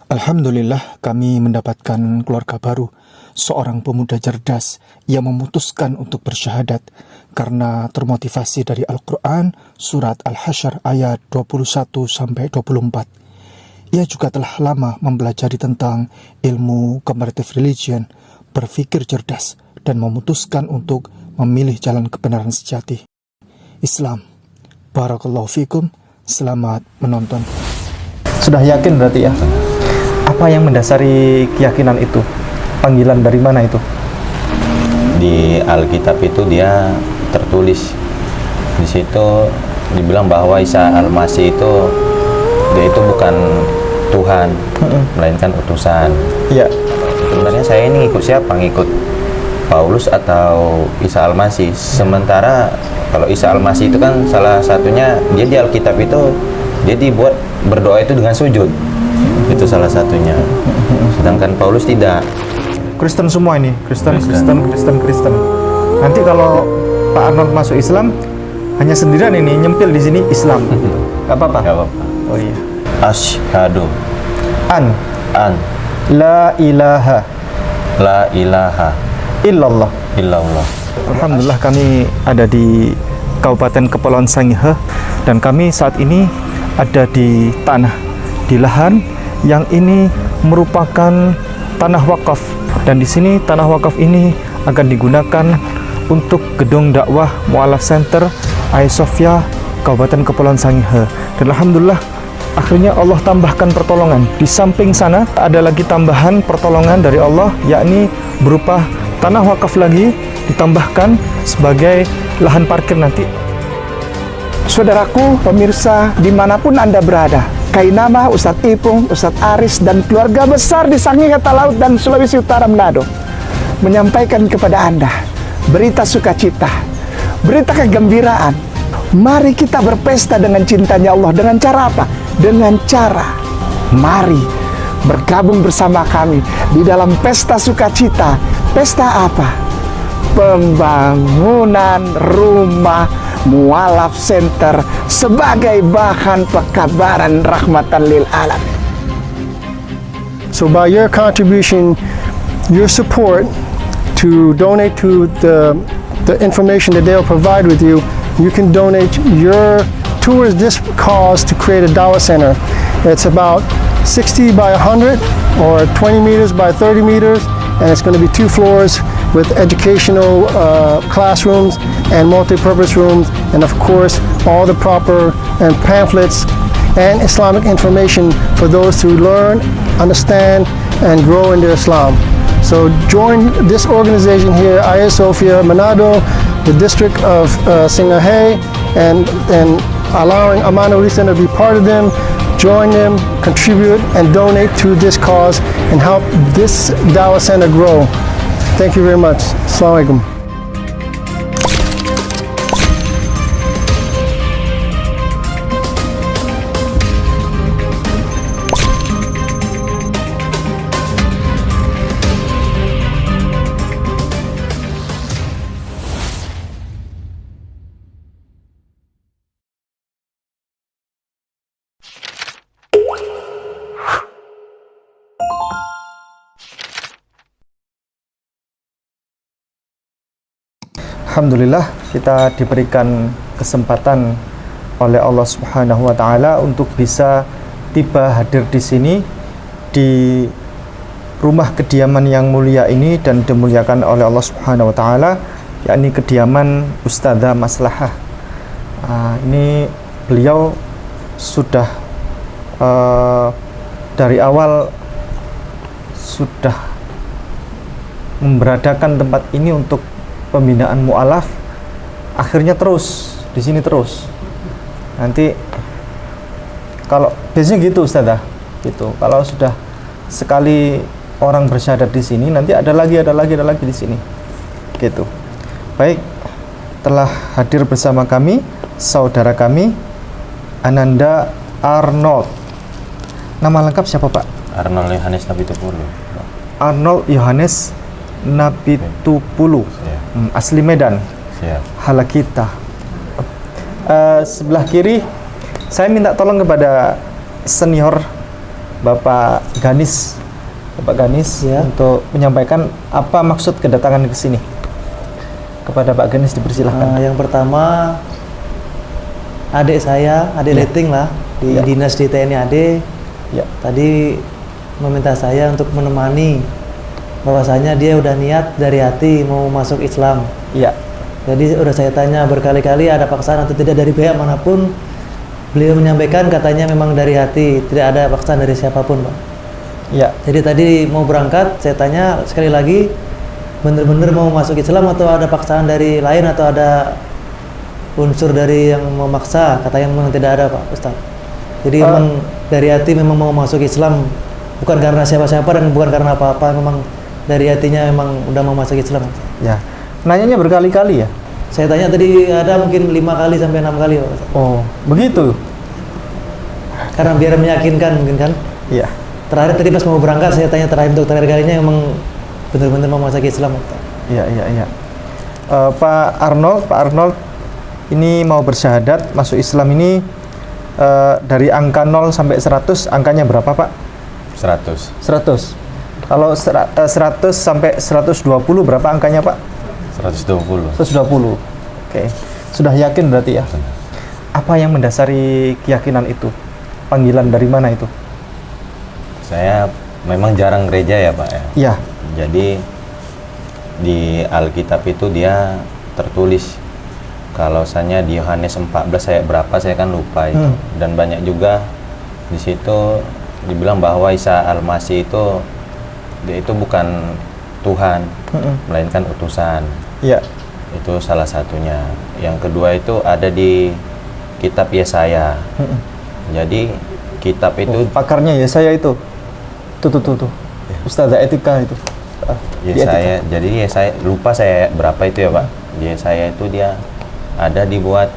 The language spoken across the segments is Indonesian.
Alhamdulillah kami mendapatkan keluarga baru, seorang pemuda cerdas yang memutuskan untuk bersyahadat karena termotivasi dari Al-Quran surat Al-Hasyr ayat 21-24. Ia juga telah lama mempelajari tentang ilmu comparative religion, berpikir cerdas dan memutuskan untuk memilih jalan kebenaran sejati, Islam. Barakallahu fikum, selamat menonton. Sudah yakin berarti ya? Apa yang mendasari keyakinan itu? Panggilan dari mana itu? Di Alkitab itu dia tertulis, di situ dibilang bahwa Isa Al-Masih itu dia itu bukan Tuhan, melainkan utusan. Iya. Sebenarnya saya ini ngikut siapa? Ngikut Paulus atau Isa Al-Masih? Sementara kalau Isa Al-Masih itu kan salah satunya dia di Alkitab itu dia dibuat berdoa itu dengan sujud. Itu salah satunya. Sedangkan Paulus tidak. Kristen semua ini, Kristen. Nanti kalau Pak Arnold masuk Islam, hanya sendirian ini nyempil di sini Islam. Gak apa-apa. Gak apa-apa. Oh iya. Asyhadu An an la ilaha illallah. Alhamdulillah kami ada di Kabupaten Kepulauan Sangihe dan kami saat ini ada di tanah, di lahan yang ini merupakan tanah wakaf, dan di sini tanah wakaf ini akan digunakan untuk gedung dakwah Mu'alaf Center Hagia Sophia Kabupaten Kepulauan Sangihe. Dan alhamdulillah akhirnya Allah tambahkan pertolongan. Di samping sana ada lagi tambahan pertolongan dari Allah, yakni berupa tanah wakaf lagi ditambahkan sebagai lahan parkir nanti. Saudaraku, pemirsa dimanapun Anda berada, Kainama, Ustadz Ipung, Ustadz Aris, dan keluarga besar di Sangihe Talaut dan Sulawesi Utara Manado menyampaikan kepada Anda berita sukacita, berita kegembiraan. Mari kita berpesta dengan cintanya Allah. Dengan cara apa? Dengan cara mari bergabung bersama kami di dalam pesta sukacita. Pesta apa? Pembangunan rumah Mu'alaf Center sebagai bahan pekabaran rahmatan lil alamin. So by your contribution, your support to donate to the information that they'll provide with you, you can donate your towards this cause to create a Dawah Center. It's about 60 by 100 or 20 meters by 30 meters, and it's going to be 2 floors with educational classrooms and multi-purpose rooms, and of course all the proper and pamphlets and Islamic information for those to learn, understand, and grow into Islam. So join this organization here, Hagia Sophia Manado, the district of Sangihe, and allowing Amanullah Center to be part of them. Join them, contribute, and donate to this cause and help this Dawah Center grow. Thank you very much. Assalamualaikum. Alhamdulillah kita diberikan kesempatan oleh Allah Subhanahu wa taala untuk bisa tiba hadir di sini di rumah kediaman yang mulia ini dan dimuliakan oleh Allah Subhanahu wa taala, yakni kediaman Ustadzah Maslahah. Ini beliau sudah dari awal sudah memberadakan tempat ini untuk pembinaan mu'alaf, akhirnya terus di sini terus. Nanti kalau biasanya gitu Ustadzah, gitu. Kalau sudah sekali orang bersyahadat di sini, nanti ada lagi di sini, gitu. Baik, telah hadir bersama kami saudara kami Ananda Arnold. Nama lengkap siapa Pak? Arnold Yohanes Napitupulu. Arnold Yohanes Napitupulu. Asli Medan. Siap. Halakita. Sebelah kiri saya minta tolong kepada senior Bapak Ganis. Bapak Ganis Ya. untuk menyampaikan apa maksud kedatangan ke sini. Kepada Pak Ganis dipersilahkan. Yang pertama, adik saya, adik Ya. Leting lah, di Ya. dinas di TNI AD, Ya. tadi meminta saya untuk menemani, bahwasanya dia udah niat dari hati mau masuk Islam. Iya. Jadi udah saya tanya berkali-kali ada paksaan atau tidak dari pihak manapun. Beliau menyampaikan katanya memang dari hati, tidak ada paksaan dari siapapun, Pak. Iya. Jadi tadi mau berangkat, saya tanya sekali lagi, bener-bener mau masuk Islam atau ada paksaan dari lain atau ada unsur dari yang memaksa? Katanya memang tidak ada, Pak Ustaz. Jadi memang dari hati memang mau masuk Islam, bukan karena siapa-siapa dan bukan karena apa-apa, memang dari hatinya memang udah mau masuk Islam. Ya. Nanyanya berkali-kali ya? Saya tanya tadi ada mungkin 5 kali sampai 6 kali, Pak Ustaz. Oh, begitu. Karena biar meyakinkan mungkin kan. Iya. Terakhir tadi pas mau berangkat saya tanya untuk terakhir kalinya memang benar-benar mau masuk Islam. Iya, iya, iya. Pak Arnold ini mau bersyahadat masuk Islam ini dari angka 0 sampai 100, angkanya berapa, Pak? 100. 100. Kalau 100 sampai 120 berapa angkanya, Pak? 120. 120. Oke. Sudah yakin berarti ya? Apa yang mendasari keyakinan itu? Panggilan dari mana itu? Saya memang jarang gereja ya Pak ya. Iya. Jadi di Alkitab itu dia tertulis kalau misalnya di Yohanes 14 ayat berapa saya kan lupa itu. Dan banyak juga di situ dibilang bahwa Isa Al-Masih itu dia itu bukan Tuhan, melainkan utusan. Iya. Itu salah satunya. Yang kedua itu ada di kitab Yesaya. Jadi kitab itu Pakarnya ya saya itu. Tuh. Ustazah etika itu. Di Yesaya. Jadi Yesaya lupa saya berapa itu ya Pak. Di Yesaya itu dia ada dibuat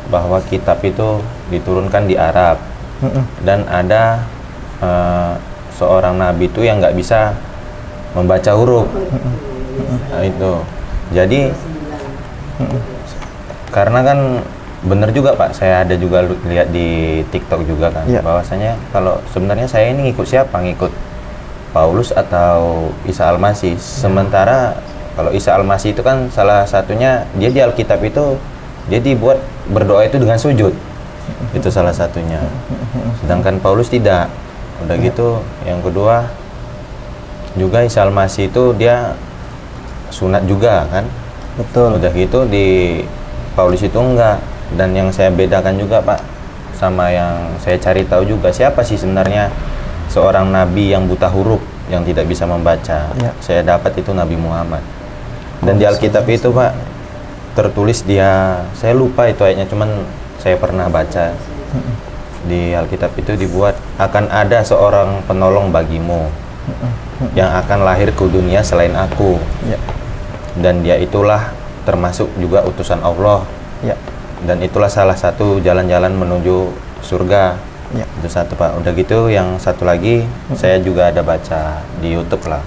bahwa kitab itu diturunkan di Arab. Dan ada seorang nabi itu yang nggak bisa membaca huruf. Nah, itu. Jadi karena kan bener juga Pak, saya ada juga lihat di TikTok juga kan, bahwasanya kalau sebenarnya saya ini ngikut siapa? Ngikut Paulus atau Isa Al-Masih. Sementara kalau Isa Al-Masih itu kan salah satunya dia di Alkitab itu dia dibuat berdoa itu dengan sujud. Itu salah satunya. Sedangkan Paulus tidak. Udah gitu, yang kedua juga Isa Al-Masih itu dia sunat juga kan. Betul. Udah gitu di Paulus itu enggak. Dan yang saya bedakan juga Pak sama yang saya cari tahu juga, siapa sih sebenarnya seorang nabi yang buta huruf yang tidak bisa membaca. Saya dapat itu Nabi Muhammad. Dan di Alkitab itu Pak tertulis dia, saya lupa itu ayatnya, cuman saya pernah baca di Alkitab itu dibuat akan ada seorang penolong bagimu yang akan lahir ke dunia selain aku. Dan dia itulah termasuk juga utusan Allah. Dan itulah salah satu jalan-jalan menuju surga. Itu satu Pak. Udah gitu yang satu lagi saya juga ada baca di YouTube lah.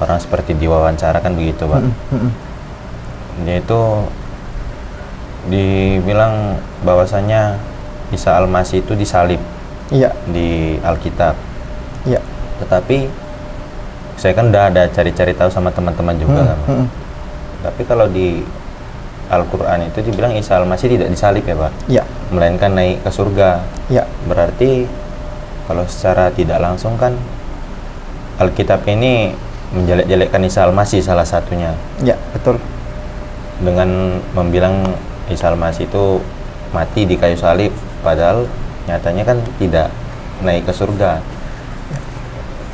Orang seperti diwawancara kan begitu Pak. Dia itu dibilang bahwasanya Isa Al-Masih itu disalib di Alkitab. Tetapi saya kan udah ada cari-cari tahu sama teman-teman juga kan. Tapi kalau di Al-Quran itu dibilang Isa Al-Masih tidak disalib ya Pak, melainkan naik ke surga. Berarti kalau secara tidak langsung kan Alkitab ini menjelek-jelekkan Isa Al-Masih salah satunya. Betul. Dengan membilang Isa Al-Masih itu mati di kayu salib, padahal nyatanya kan tidak naik ke surga.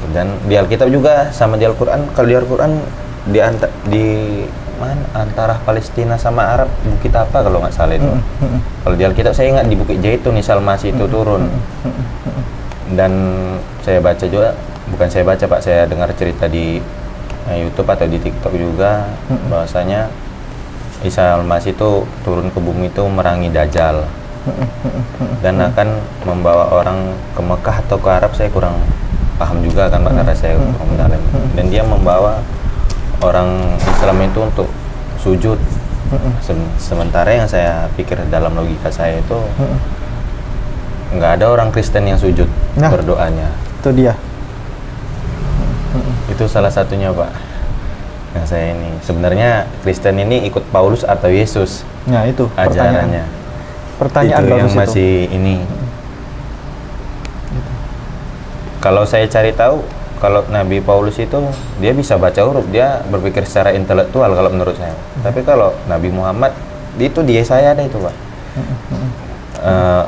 Dan di Alkitab juga sama di Al-Quran, kalau di Al-Quran di mana antara Palestina sama Arab, bukit apa kalau nggak salah itu. Kalau di Alkitab saya ingat di Bukit Zaitun Isa Al-Masih itu turun. Dan saya baca juga, bukan saya baca Pak, saya dengar cerita di YouTube atau di TikTok juga bahwasanya Isa Al-Masih itu turun ke bumi itu merangi Dajjal dan akan membawa orang ke Mekah atau ke Arab, saya kurang paham juga kan Pak, karena saya kurang mendalam. Dan dia membawa orang Islam itu untuk sujud. Sementara yang saya pikir dalam logika saya itu nggak ada orang Kristen yang sujud Nah. berdoanya. Itu dia. Itu salah satunya, Pak. Yang saya ini sebenarnya Kristen ini ikut Paulus atau Yesus Nah, itu ajarannya. Pertanyaan itu bagus yang itu. masih ini. Kalau saya cari tahu, kalau Nabi Paulus itu dia bisa baca huruf, dia berpikir secara intelektual kalau menurut saya. Tapi kalau Nabi Muhammad itu dia saya ada itu, Pak.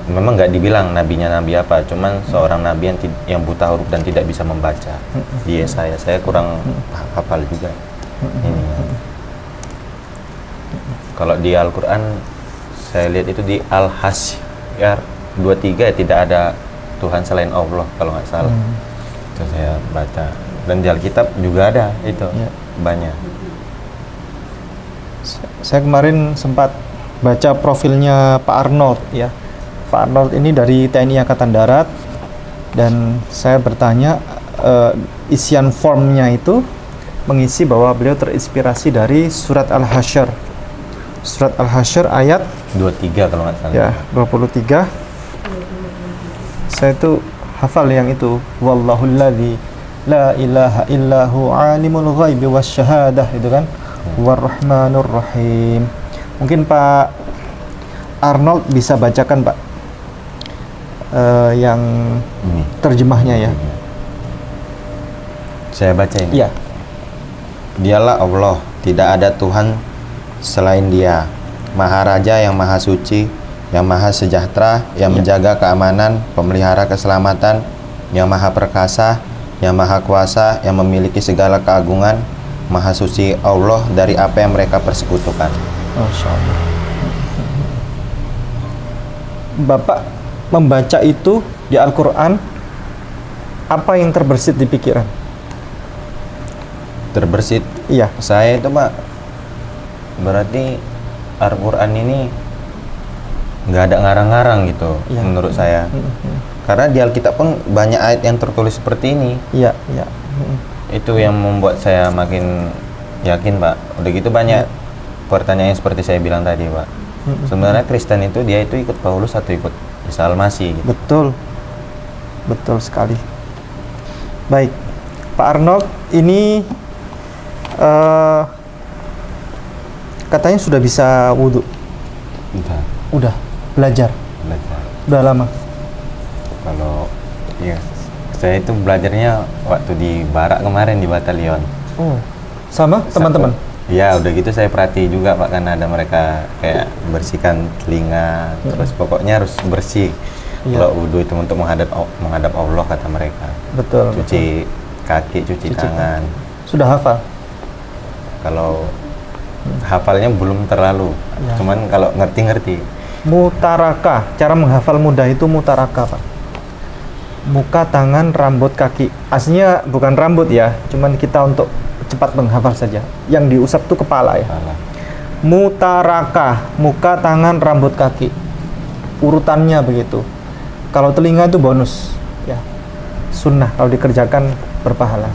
Memang nggak dibilang nabinya nabi apa, cuman seorang nabi yang buta huruf dan tidak bisa membaca. Dia saya kurang hafal juga. Ini. Kalau di Al-Quran saya lihat itu di Al-Hasyr 23 ya, tidak ada Tuhan selain Allah kalau nggak salah. Itu saya baca. Dan di Alkitab juga ada itu banyak. Saya kemarin sempat baca profilnya Pak Arnold ya. Pak Arnold ini dari TNI Angkatan Darat, dan saya bertanya isian formnya itu mengisi bahwa beliau terinspirasi dari surat Al-Hasyr. Surat Al-Hasyr ayat 23 kalau nggak salah. ya 23. Saya itu hafal yang itu, wallahul ladzi la ilaha illahu alimul ghaibi wasyahadah, itu kan, warrahmanur rahim. Mungkin Pak Arnold bisa bacakan, Pak, yang Ini. terjemahnya ya. Saya baca ini. Iya. Dialah Allah, tidak ada Tuhan selain Dia, Maha Raja yang Maha Suci, yang Maha Sejahtera, yang menjaga keamanan, pemelihara keselamatan, yang Maha Perkasa, yang Maha Kuasa, yang memiliki segala keagungan. Maha Suci Allah dari apa yang mereka persekutukan. Masya Allah. Bapak membaca itu di Al-Quran, apa yang terbersit di pikiran? Terbersit Iya. saya itu, Pak, berarti Al-Quran ini nggak ada ngarang-ngarang gitu. Iya. Menurut saya, karena di Alkitab pun banyak ayat yang tertulis seperti ini. Iya, iya. Itu yang membuat saya makin yakin, Pak. Udah gitu banyak pertanyaan seperti saya bilang tadi, Pak. Sebenarnya Kristen itu dia itu ikut Paulus atau ikut Isa Al-Masih gitu. Betul, betul sekali. Baik, Pak Arnold, ini katanya sudah bisa wudhu. Udah belajar. Udah lama. Kalau iya, saya itu belajarnya waktu di Barak kemarin di batalion. Oh, sama teman-teman. Ya udah gitu saya perhati juga, Pak, karena ada mereka kayak bersihkan telinga, terus pokoknya harus bersih. Kalau wudhu itu untuk menghadap Allah kata mereka. Betul. Cuci kaki, cuci tangan. Sudah hafal. Kalau hafalnya belum terlalu, cuman kalau ngerti-ngerti. Mutaraka, cara menghafal mudah itu mutaraka, Pak. Muka, tangan, rambut, kaki. Aslinya bukan rambut ya, cuman kita untuk cepat menghafal saja. Yang diusap itu kepala ya. Mutaraka, muka, tangan, rambut, kaki. Urutannya begitu. Kalau telinga itu bonus ya. Sunnah, kalau dikerjakan berpahala.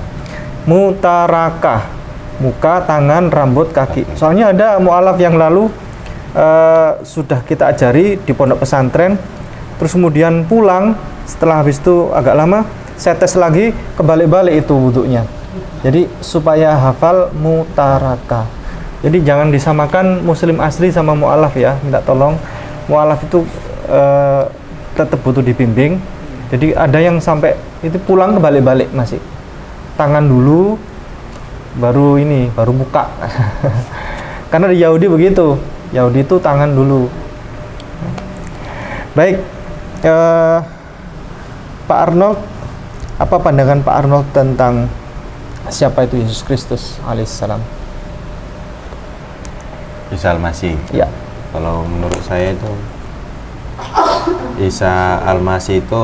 Mutaraka, muka, tangan, rambut, kaki. Soalnya ada mu'alaf yang lalu sudah kita ajari di pondok pesantren, terus kemudian pulang, setelah habis itu agak lama saya tes lagi, kebalik-balik itu wudhunya. Jadi supaya hafal mutaraka. Jadi jangan disamakan muslim asli sama mu'alaf ya, minta tolong. Mu'alaf itu tetap butuh dibimbing. Jadi ada yang sampai itu pulang kebalik-balik masih. Tangan dulu, baru muka. Karena di Yahudi begitu. Yahudi itu tangan dulu. Baik, Pak Arnold, apa pandangan Pak Arnold tentang siapa itu Yesus Kristus alaihissalam? Isa Al-Masih. Ya. Kalau menurut saya itu Isa Al-Masih itu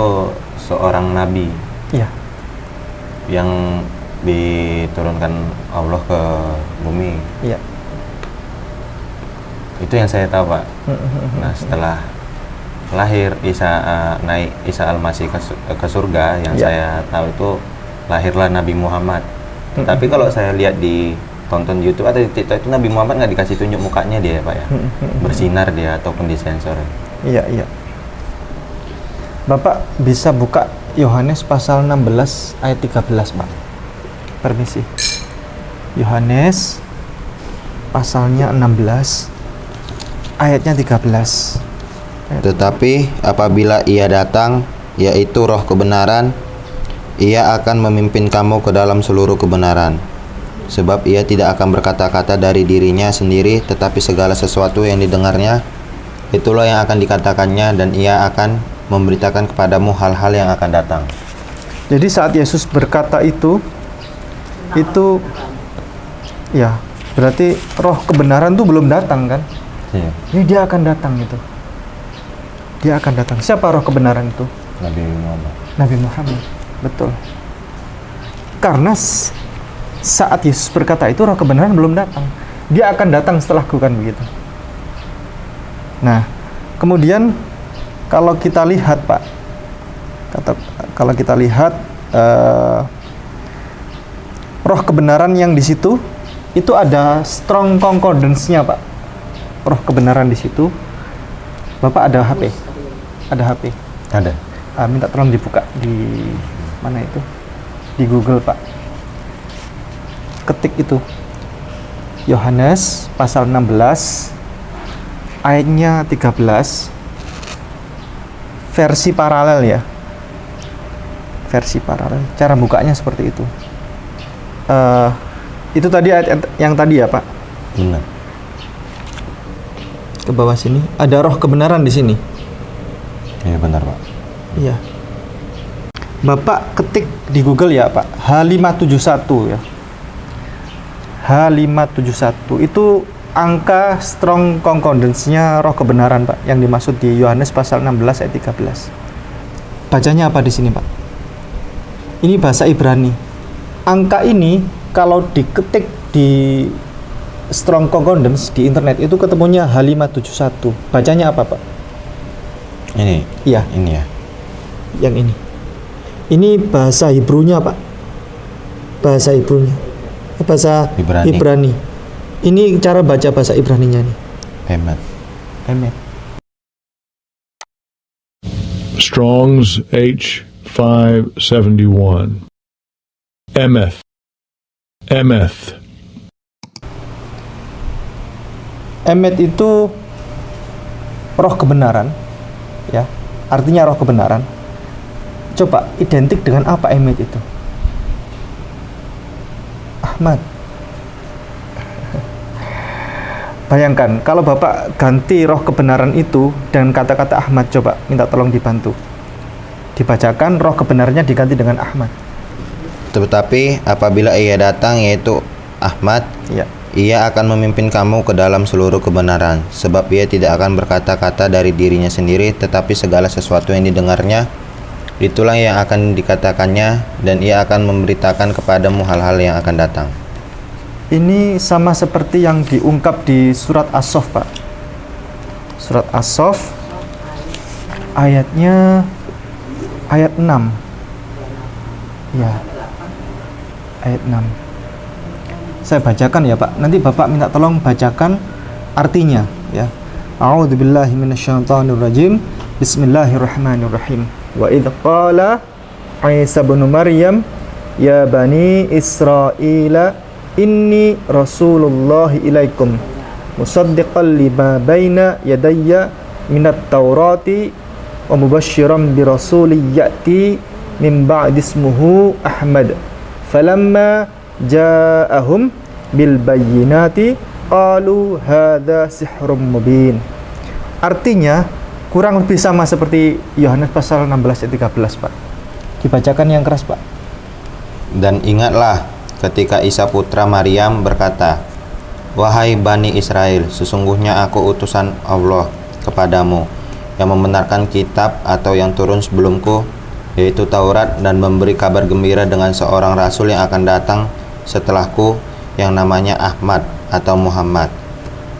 seorang nabi Iya. yang diturunkan Allah ke bumi. Iya. Itu yang saya tahu, Pak. Nah, setelah lahir naik Isa Al-Masih ke surga, yang saya tahu itu lahirlah Nabi Muhammad. Tapi kalau saya lihat di tonton YouTube atau di TikTok itu Nabi Muhammad nggak dikasih tunjuk mukanya dia, Pak ya. Bersinar dia ataupun disensor. Iya, iya. Bapak bisa buka Yohanes pasal 16 ayat 13, Pak. Permisi. Yohanes pasalnya 16 ayatnya 13. Tetapi apabila Ia datang, yaitu Roh kebenaran, Ia akan memimpin kamu ke dalam seluruh kebenaran. Sebab Ia tidak akan berkata-kata dari dirinya sendiri, tetapi segala sesuatu yang didengarnya, itulah yang akan dikatakannya, dan Ia akan memberitakan kepadamu hal-hal yang akan datang. Jadi saat Yesus berkata itu ya berarti Roh kebenaran tuh belum datang kan? Iya. Ini dia akan datang itu. Dia akan datang. Siapa Roh kebenaran itu? Nabi Muhammad. Nabi Muhammad. Betul. Karena saat Yesus berkata itu Roh kebenaran belum datang. Dia akan datang setelahku, kan begitu. Nah, kemudian kalau kita lihat, Pak, kalau kita lihat Roh kebenaran yang di situ itu ada strong concordance-nya, Pak. Roh kebenaran di situ. Bapak ada HP? Ada HP? Ada. Minta tolong dibuka di mana itu? Di Google, Pak. Ketik itu. Yohanes pasal 16 ayatnya 13. Versi paralel ya. Versi paralel. Cara bukanya seperti itu. Itu tadi ayat yang tadi ya, Pak. Benar. Ke bawah sini ada Roh kebenaran di sini. Iya benar, Pak. Iya. Bapak ketik di Google ya, Pak. H571 ya. H571 itu angka strong concordance-nya Roh kebenaran, Pak, yang dimaksud di Yohanes pasal 16 ayat 13. Bacanya apa di sini, Pak? Ini bahasa Ibrani. Angka ini kalau diketik di strong concordance di internet itu ketemunya H571. Bacanya apa, Pak? Ini. Iya, Ini ya. yang ini. Ini bahasa Hebrunya, Pak. Bahasa Hebrunya. Bahasa Ibrani. Ibrani. Ini cara baca bahasa Ibraninya nih. Hemat. Amen. Strong's H571. Emeth. Emeth. Emet itu roh kebenaran, ya. Artinya roh kebenaran. Coba identik dengan apa emet itu? Ahmad. Bayangkan kalau Bapak ganti roh kebenaran itu dengan kata-kata Ahmad, coba minta tolong dibantu. Dibacakan roh kebenarannya diganti dengan Ahmad. Tetapi apabila Ia datang, yaitu Ahmad, Ya. Ia akan memimpin kamu ke dalam seluruh kebenaran, sebab Ia tidak akan berkata-kata dari dirinya sendiri, tetapi segala sesuatu yang didengarnya, itulah yang akan dikatakannya, dan Ia akan memberitakan kepadamu hal-hal yang akan datang. Ini sama seperti yang diungkap di surat As-Saff, Pak. Surat As-Saff ayatnya ayat 6. Ya. Ayat 6. Saya bacakan ya, Pak. Nanti Bapak minta tolong bacakan artinya ya. A'udzubillahi minasyaitonirrajim. Bismillahirrahmanirrahim. Wa idz qala Isa bin Maryam ya bani Israila inni rasulullah ilaikum musaddiqan lima baina yadayya minat taurati wa mubasysyiran bi rasulin ya'ti min ba'di ismuhu Ahmad falamma ja'ahum bil bayyinati qalu hadza sihrun mubin. Artinya kurang lebih sama seperti Yohanes pasal 16 ayat 13, Pak. Dibacakan yang keras, Pak. Dan ingatlah ketika Isa putra Maryam berkata, "Wahai Bani Israel, sesungguhnya aku utusan Allah kepadamu yang membenarkan kitab atau yang turun sebelumku, yaitu Taurat, dan memberi kabar gembira dengan seorang rasul yang akan datang setelahku yang namanya Ahmad atau Muhammad.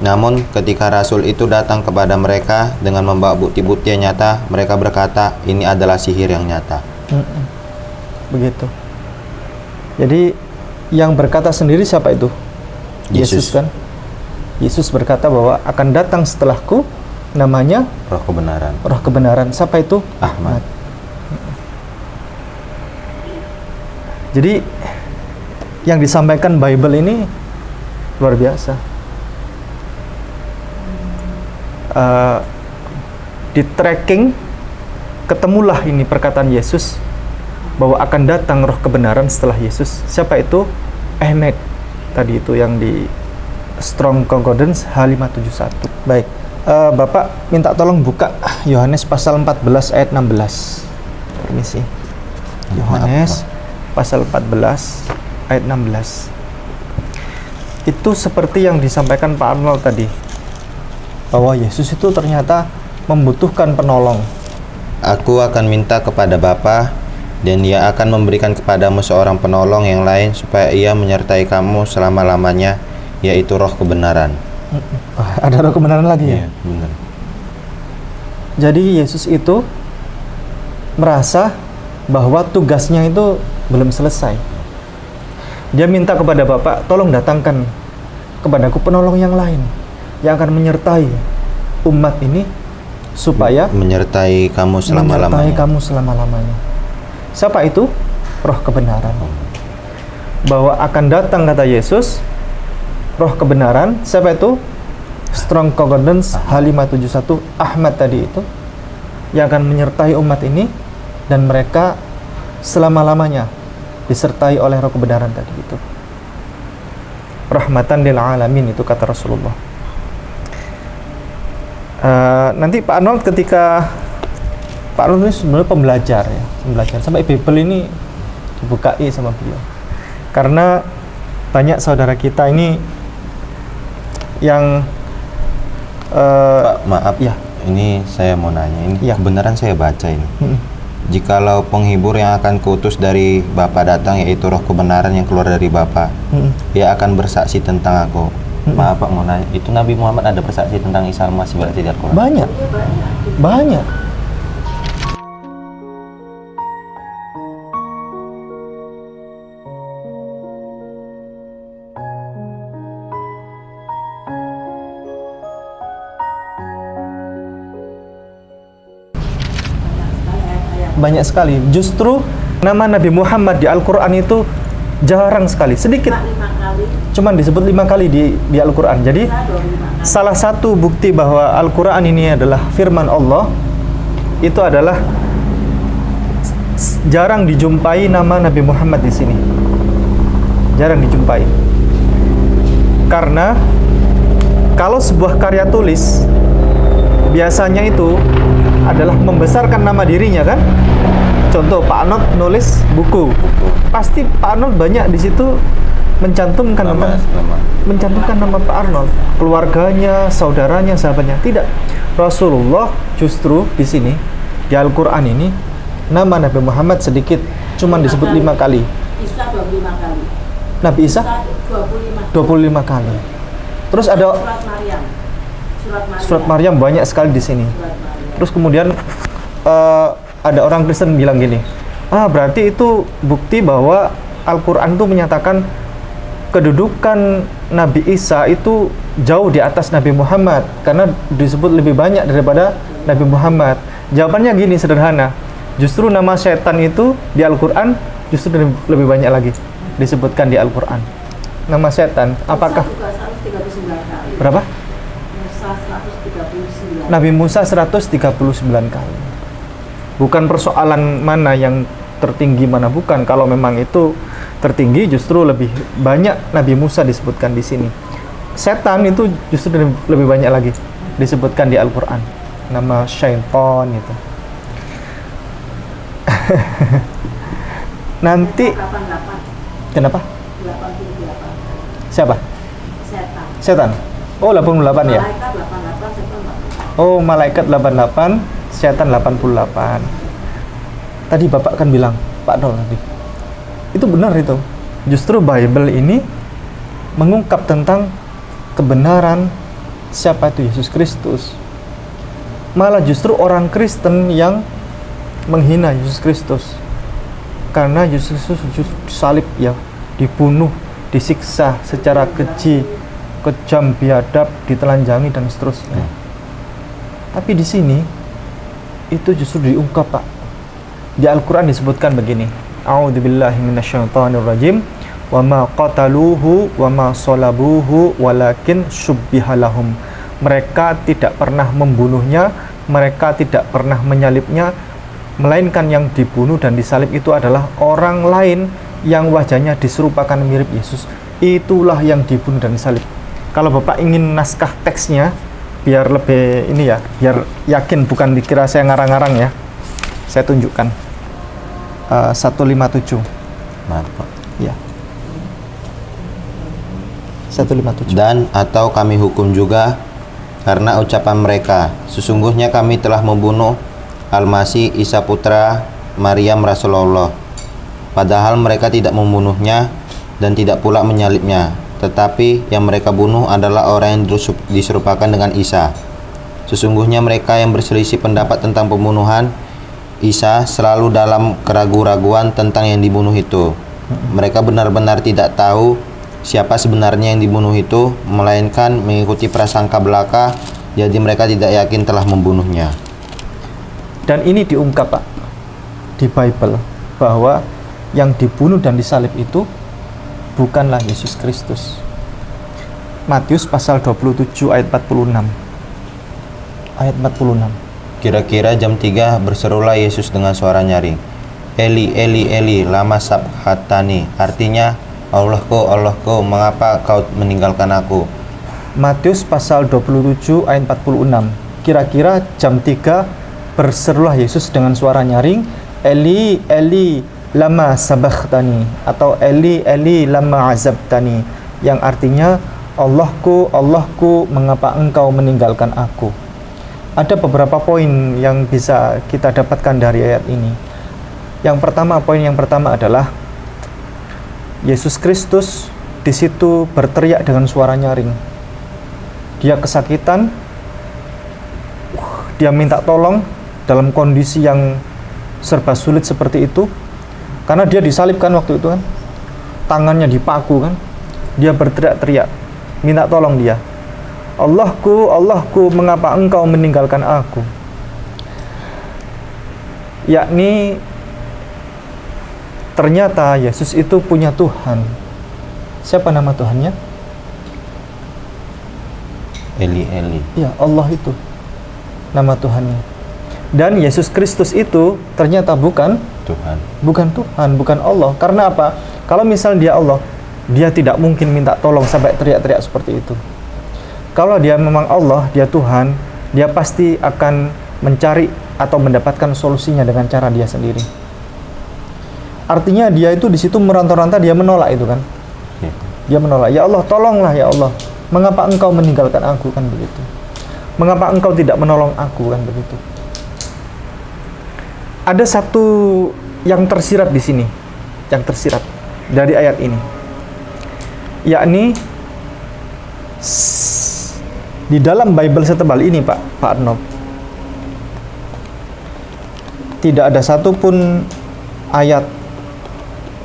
Namun ketika rasul itu datang kepada mereka dengan membawa bukti-bukti yang nyata, mereka berkata, ini adalah sihir yang nyata." Begitu. Jadi yang berkata sendiri siapa itu? Yesus kan? Yesus berkata bahwa akan datang setelahku namanya Roh kebenaran. Roh kebenaran. Siapa itu? Ahmad. Jadi yang disampaikan Bible ini luar biasa. Di tracking ketemulah ini perkataan Yesus bahwa akan datang roh kebenaran setelah Yesus. Siapa itu? Ahmed. Tadi itu yang di Strong Concordance H571. Baik. Bapak minta tolong buka Yohanes pasal 14 ayat 16. Permisi. Yohanes pasal 14 ayat 16. Itu seperti yang disampaikan Pak Arnold tadi, bahwa Yesus itu ternyata membutuhkan penolong. Aku akan minta kepada Bapa, dan Dia akan memberikan kepadamu seorang penolong yang lain, supaya Ia menyertai kamu selama-lamanya, yaitu Roh kebenaran. Ada roh kebenaran lagi ya? Benar. Jadi Yesus itu merasa bahwa tugasnya itu belum selesai. Dia minta kepada Bapa, tolong datangkan kepadaku penolong yang lain yang akan menyertai umat ini supaya Menyertai kamu selama-lamanya. Siapa itu? Roh kebenaran. Bahwa akan datang, kata Yesus, roh kebenaran. Siapa itu? Strong Concordance H571, Ahmad tadi itu, yang akan menyertai umat ini, dan mereka selama-lamanya disertai oleh roh kebenaran tadi itu. Rahmatan lil alamin, itu kata Rasulullah. Nanti Pak Arnold, ketika Pak Arnold ini sebenarnya pembelajar ya, sampai Bible ini dibukai sama beliau, karena banyak saudara kita ini yang Pak, maaf ya. Ini saya mau nanya, ini Ya. kebenaran saya baca ini. Jikalau penghibur yang akan kuutus dari Bapa datang, yaitu Roh kebenaran yang keluar dari Bapa, Ia akan bersaksi tentang aku. Maaf Pak, mau nanya, itu Nabi Muhammad ada bersaksi tentang Isa Al-Masih berarti di Al-Quran? Banyak. Banyak sekali. Justru nama Nabi Muhammad di Al-Quran itu jarang sekali, sedikit. Cuman disebut 5 kali di Al-Quran. Jadi salah satu bukti bahwa Al-Quran ini adalah firman Allah, itu adalah jarang dijumpai nama Nabi Muhammad di sini. Jarang dijumpai. Karena kalau sebuah karya tulis biasanya itu adalah membesarkan nama dirinya, kan? Contoh Pak Arnold nulis buku, pasti Pak Arnold banyak di situ mencantumkan nama Pak Arnold, keluarganya, saudaranya, sahabatnya. Tidak, Rasulullah justru di sini di Al-Quran ini nama Nabi Muhammad sedikit, cuman disebut 5 kali. Isa 25 kali. Nabi Isa 25 kali. Terus ada Surat Maryam banyak sekali di sini. Terus kemudian ada orang Kristen bilang gini, berarti itu bukti bahwa Al-Quran itu menyatakan kedudukan Nabi Isa itu jauh di atas Nabi Muhammad, karena disebut lebih banyak daripada Nabi Muhammad. Jawabannya gini, sederhana. Justru nama setan itu di Al-Quran justru lebih banyak lagi disebutkan di Al-Quran. Nama setan, apakah? Berapa? Nabi Musa 139 kali. Bukan persoalan mana yang tertinggi mana bukan. Kalau memang itu tertinggi, justru lebih banyak Nabi Musa disebutkan di sini. Setan itu justru lebih banyak lagi disebutkan di Al-Quran. Nama syaitan itu. Nanti kenapa? 88. Siapa? Setan. Oh, 88 ya? Oh, malaikat 88, setan 88. Tadi Bapak kan bilang, Pak Dol tadi. Itu benar itu. Justru Bible ini mengungkap tentang kebenaran siapa itu Yesus Kristus. Malah justru orang Kristen yang menghina Yesus Kristus. Karena Yesus Kristus disalib ya, dibunuh, disiksa secara keji, kejam, biadab, ditelanjangi dan seterusnya. Tapi di sini itu justru diungkap, Pak. Di Al-Quran disebutkan begini. a'udzubillahi minasyaitonirrajim. Wa ma qataluhu wa ma salabuhu walakin syubbiha lahum. Mereka tidak pernah membunuhnya, mereka tidak pernah menyalibnya, melainkan yang dibunuh dan disalib itu adalah orang lain yang wajahnya diserupakan mirip Yesus. Itulah yang dibunuh dan disalib. Kalau Bapak ingin naskah teksnya biar lebih ini ya, biar yakin bukan dikira saya ngarang-ngarang ya, saya tunjukkan 157. Maaf, Pak. Ya. 157. Dan atau kami hukum juga karena ucapan mereka, sesungguhnya kami telah membunuh Al-Masih Isa putra Maryam Rasulullah, padahal mereka tidak membunuhnya dan tidak pula menyalibnya, tetapi yang mereka bunuh adalah orang yang diserupakan dengan Isa. Sesungguhnya mereka yang berselisih pendapat tentang pembunuhan Isa selalu dalam keraguan-raguan tentang yang dibunuh itu. Mereka benar-benar tidak tahu siapa sebenarnya yang dibunuh itu, melainkan mengikuti prasangka belaka, jadi mereka tidak yakin telah membunuhnya. Dan ini diungkap Pak di Bible bahwa yang dibunuh dan disalib itu bukanlah Yesus Kristus. Matius pasal 27 ayat 46. Ayat 46. Kira-kira jam 3 berserulah Yesus dengan suara nyaring, Eli, Eli, Eli, lama sabachthani, artinya, Allahku, mengapa kau meninggalkan aku? Matius pasal 27 ayat 46. Kira-kira jam 3 berserulah Yesus dengan suara nyaring, Eli, Eli, lama sabachthani, atau Eli, Eli, lama azabtani, yang artinya, Allahku, Allahku, mengapa engkau meninggalkan aku? Ada beberapa poin yang bisa kita dapatkan dari ayat ini. Poin yang pertama adalah Yesus Kristus di situ berteriak dengan suara nyaring. Dia kesakitan, dia minta tolong dalam kondisi yang serba sulit seperti itu, karena dia disalibkan waktu itu kan, tangannya dipaku kan, dia berteriak-teriak, minta tolong dia. Allahku, Allahku, mengapa engkau meninggalkan aku? Yakni ternyata Yesus itu punya Tuhan. Siapa nama Tuhannya? Eli, Eli. Ya, Allah itu nama Tuhannya. Dan Yesus Kristus itu ternyata bukan Tuhan. Bukan Allah. Karena apa? Kalau misal dia Allah, dia tidak mungkin minta tolong sampai teriak-teriak seperti itu. Kalau dia memang Allah, dia Tuhan, dia pasti akan mencari atau mendapatkan solusinya dengan cara dia sendiri. Artinya dia itu di situ merantau-rantau, dia menolak itu kan. Dia menolak, ya Allah, tolonglah ya Allah. Mengapa engkau meninggalkan aku, kan begitu. Mengapa engkau tidak menolong aku, kan begitu. Ada satu yang tersirat di sini, yang tersirat dari ayat ini, yakni di dalam Bible setebal ini Pak Arnold, tidak ada satupun ayat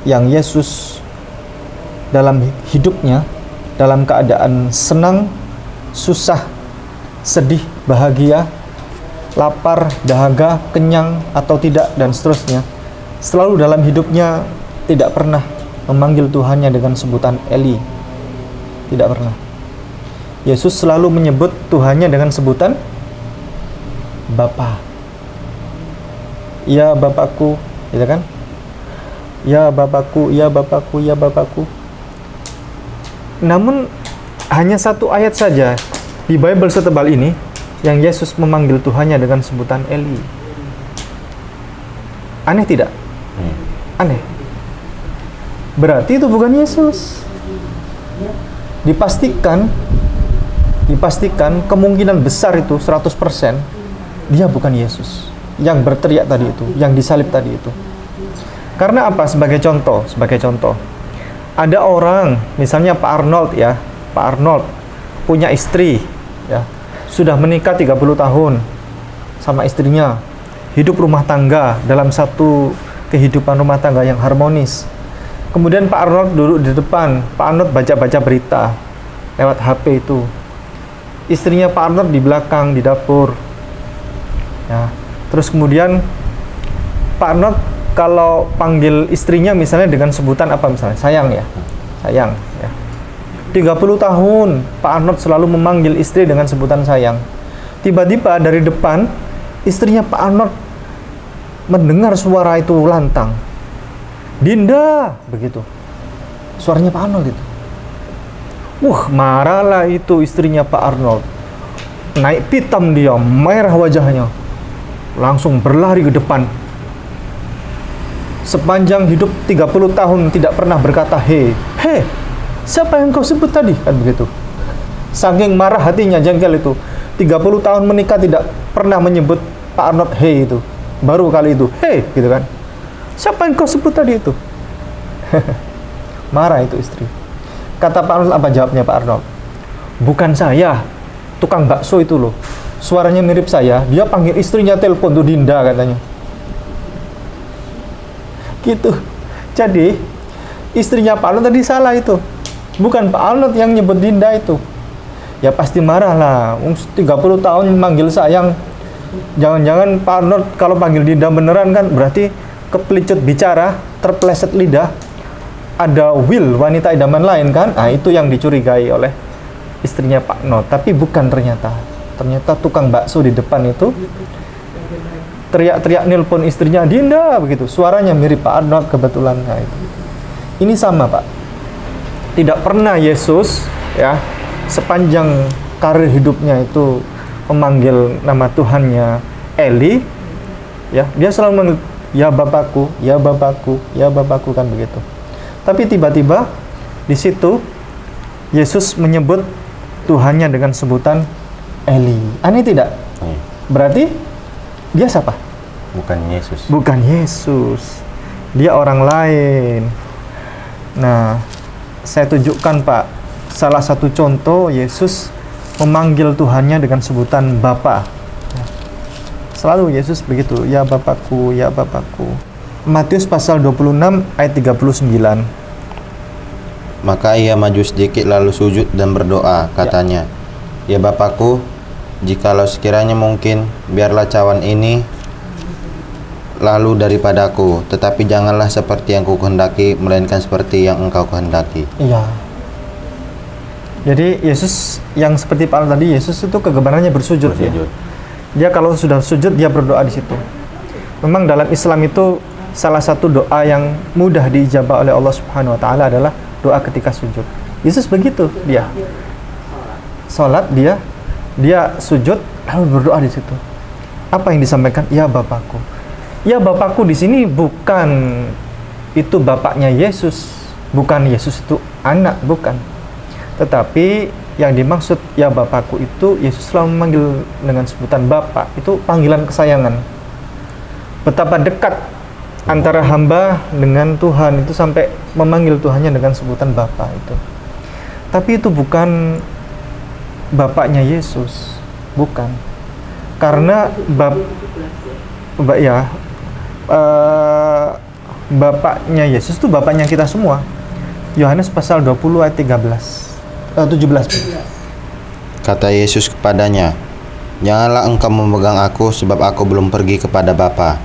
yang Yesus dalam hidupnya, dalam keadaan senang, susah, sedih, bahagia, lapar, dahaga, kenyang, atau tidak, dan seterusnya, selalu dalam hidupnya tidak pernah memanggil Tuhannya dengan sebutan Eli. Tidak pernah. Yesus selalu menyebut Tuhannya dengan sebutan Bapa. Ya Bapakku, gitu kan? Ya Bapakku, ya Bapakku, ya Bapakku. Namun hanya satu ayat saja di Bible setebal ini yang Yesus memanggil Tuhannya dengan sebutan Eli. Aneh tidak? Aneh. Berarti itu bukan Yesus. Dipastikan kemungkinan besar itu 100% dia bukan Yesus yang berteriak tadi itu, yang disalib tadi itu. Karena apa? Sebagai contoh, ada orang, misalnya Pak Arnold ya, Pak Arnold punya istri ya, sudah menikah 30 tahun sama istrinya, hidup rumah tangga dalam satu kehidupan rumah tangga yang harmonis. Kemudian Pak Arnold duduk di depan, Pak Arnold baca-baca berita lewat HP itu. Istrinya Pak Arnold di belakang, di dapur. Ya. Terus kemudian Pak Arnold kalau panggil istrinya misalnya dengan sebutan apa misalnya? Sayang ya. Sayang ya. 30 tahun Pak Arnold selalu memanggil istri dengan sebutan sayang. Tiba-tiba dari depan istrinya Pak Arnold mendengar suara itu lantang. Dinda, begitu. Suaranya Pak Arnold itu. Marahlah itu istrinya Pak Arnold. Naik pitam dia, merah wajahnya. Langsung berlari ke depan. Sepanjang hidup 30 tahun tidak pernah berkata hei. Hei, siapa yang kau sebut tadi? Kan begitu. Saking marah hatinya jengkel itu. 30 tahun menikah tidak pernah menyebut Pak Arnold hei itu. Baru kali itu, hei, gitu kan. Siapa yang kau sebut tadi itu? Marah itu istri. Kata Pak Arnold, apa jawabnya Pak Arnold? Bukan saya, tukang bakso itu loh. Suaranya mirip saya, dia panggil istrinya telepon tuh Dinda katanya. Gitu. Jadi, istrinya Pak Arnold tadi salah itu. Bukan Pak Arnold yang nyebut Dinda itu. Ya pasti marah lah. 30 tahun manggil sayang. Jangan-jangan Pak Arnold kalau panggil Dinda beneran kan berarti kepelicut bicara, terpleset lidah. Ada Will, wanita idaman lain kan? Nah, itu yang dicurigai oleh istrinya Pak Arnold. Tapi bukan ternyata. Ternyata tukang bakso di depan itu teriak-teriak nelpon istrinya, Dinda, begitu. Suaranya mirip Pak Arnold kebetulan. Nah, itu. Ini sama, Pak. Tidak pernah Yesus ya sepanjang karir hidupnya itu memanggil nama Tuhannya Eli, ya. Dia selalu memanggil ya Bapakku, ya Bapakku, ya Bapakku, kan begitu. Tapi tiba-tiba di situ Yesus menyebut Tuhannya dengan sebutan Eli. Aneh tidak? Berarti dia siapa? Bukan Yesus. Bukan Yesus. Dia orang lain. Nah, saya tunjukkan Pak, salah satu contoh Yesus memanggil Tuhannya dengan sebutan Bapa. Selalu Yesus begitu, ya Bapakku, ya Bapakku. Matius pasal 26 ayat 39. Maka ia maju sedikit lalu sujud dan berdoa, katanya, ya Bapakku, jikalau sekiranya mungkin, biarlah cawan ini lalu daripadaku, tetapi janganlah seperti yang ku kehendaki, melainkan seperti yang engkau kehendaki. Iya. Jadi Yesus yang seperti Pak Al tadi, Yesus itu kegembarannya bersujud. Ya. Dia kalau sudah sujud dia berdoa di situ. Memang dalam Islam itu salah satu doa yang mudah diijabah oleh Allah Subhanahu wa taala adalah doa ketika sujud. Yesus begitu, dia salat, dia sujud lalu berdoa di situ. Apa yang disampaikan? Ya Bapakku. Ya Bapakku di sini bukan itu bapaknya Yesus, bukan Yesus itu anak, bukan. Tetapi yang dimaksud ya Bapakku itu Yesus selalu memanggil dengan sebutan Bapa. Itu panggilan kesayangan. Betapa dekat antara hamba dengan Tuhan itu sampai memanggil Tuhannya dengan sebutan Bapa itu. Tapi itu bukan bapaknya Yesus, bukan. Karena bapaknya Yesus itu bapaknya kita semua. Yohanes pasal 20 ayat 17. Kata Yesus kepadanya, janganlah engkau memegang aku, sebab aku belum pergi kepada Bapa.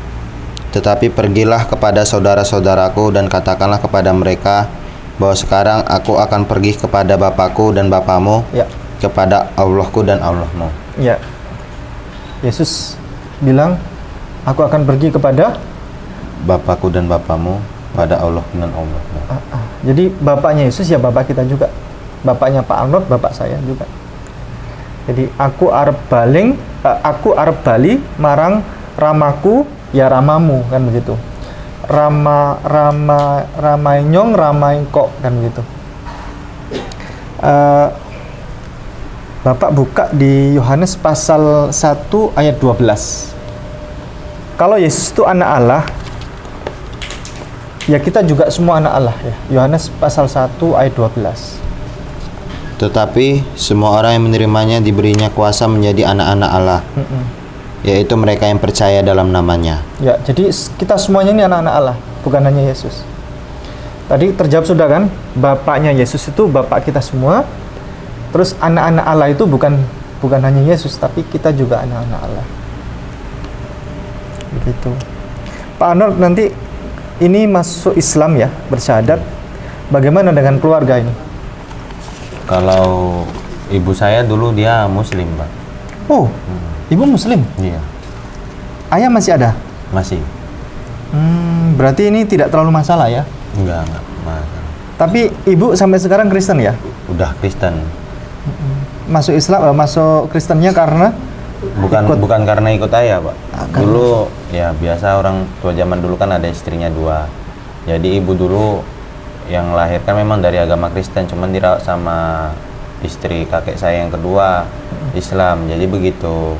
Tetapi pergilah kepada saudara-saudaraku dan katakanlah kepada mereka bahwa sekarang aku akan pergi kepada Bapakku dan Bapamu, Ya. kepada Allahku dan Allahmu. Ya. Yesus bilang, aku akan pergi kepada Bapakku dan Bapamu, pada Allahku dan Allahmu. Jadi bapaknya Yesus ya bapak kita juga. Bapaknya Pak Arnold, bapak saya juga. Jadi aku arep bali marang ramaku ya ramamu, kan begitu. Ramainyong ramaingkok, kan begitu. Bapak buka di Yohanes pasal 1 ayat 12. Kalau Yesus itu anak Allah, ya kita juga semua anak Allah ya. Yohanes pasal 1 ayat 12. Tetapi semua orang yang menerimanya diberinya kuasa menjadi anak-anak Allah, yaitu mereka yang percaya dalam namanya. Ya, jadi kita semuanya ini anak-anak Allah, bukan hanya Yesus. Tadi terjawab sudah kan? Bapaknya Yesus itu bapak kita semua. Terus anak-anak Allah itu bukan hanya Yesus, tapi kita juga anak-anak Allah. Begitu. Pak Arnold nanti ini masuk Islam ya, bersyahadat. Bagaimana dengan keluarga ini? Kalau ibu saya dulu dia muslim, Pak. Oh, ibu muslim? Iya, Ayah masih ada? masih. Berarti ini tidak terlalu masalah ya? Enggak masalah. Tapi ibu sampai sekarang Kristen ya? Udah Kristen. Masuk Islam, masuk Kristennya karena? Bukan karena ikut ayah, Pak. Dulu ya biasa orang tua zaman dulu kan ada istrinya 2. Jadi ibu dulu yang lahirkan memang dari agama Kristen, cuman dirawat sama istri kakek saya yang kedua Islam. Jadi begitu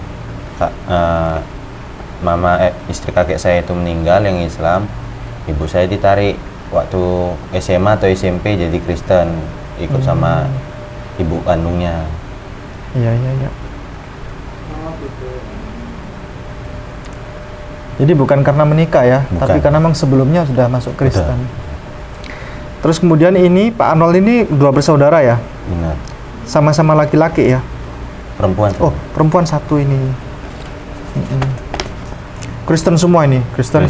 istri kakek saya itu meninggal yang Islam, ibu saya ditarik waktu SMA atau SMP jadi Kristen, ikut sama ibu kandungnya. Iya. Jadi bukan karena menikah ya, Bukan. tapi karena memang sebelumnya sudah masuk Kristen. Udah. Terus kemudian ini Pak Arnold ini 2 bersaudara ya, Benar. sama-sama laki-laki ya. Perempuan. Oh, perempuan 1 ini. Kristen semua ini, Kristen.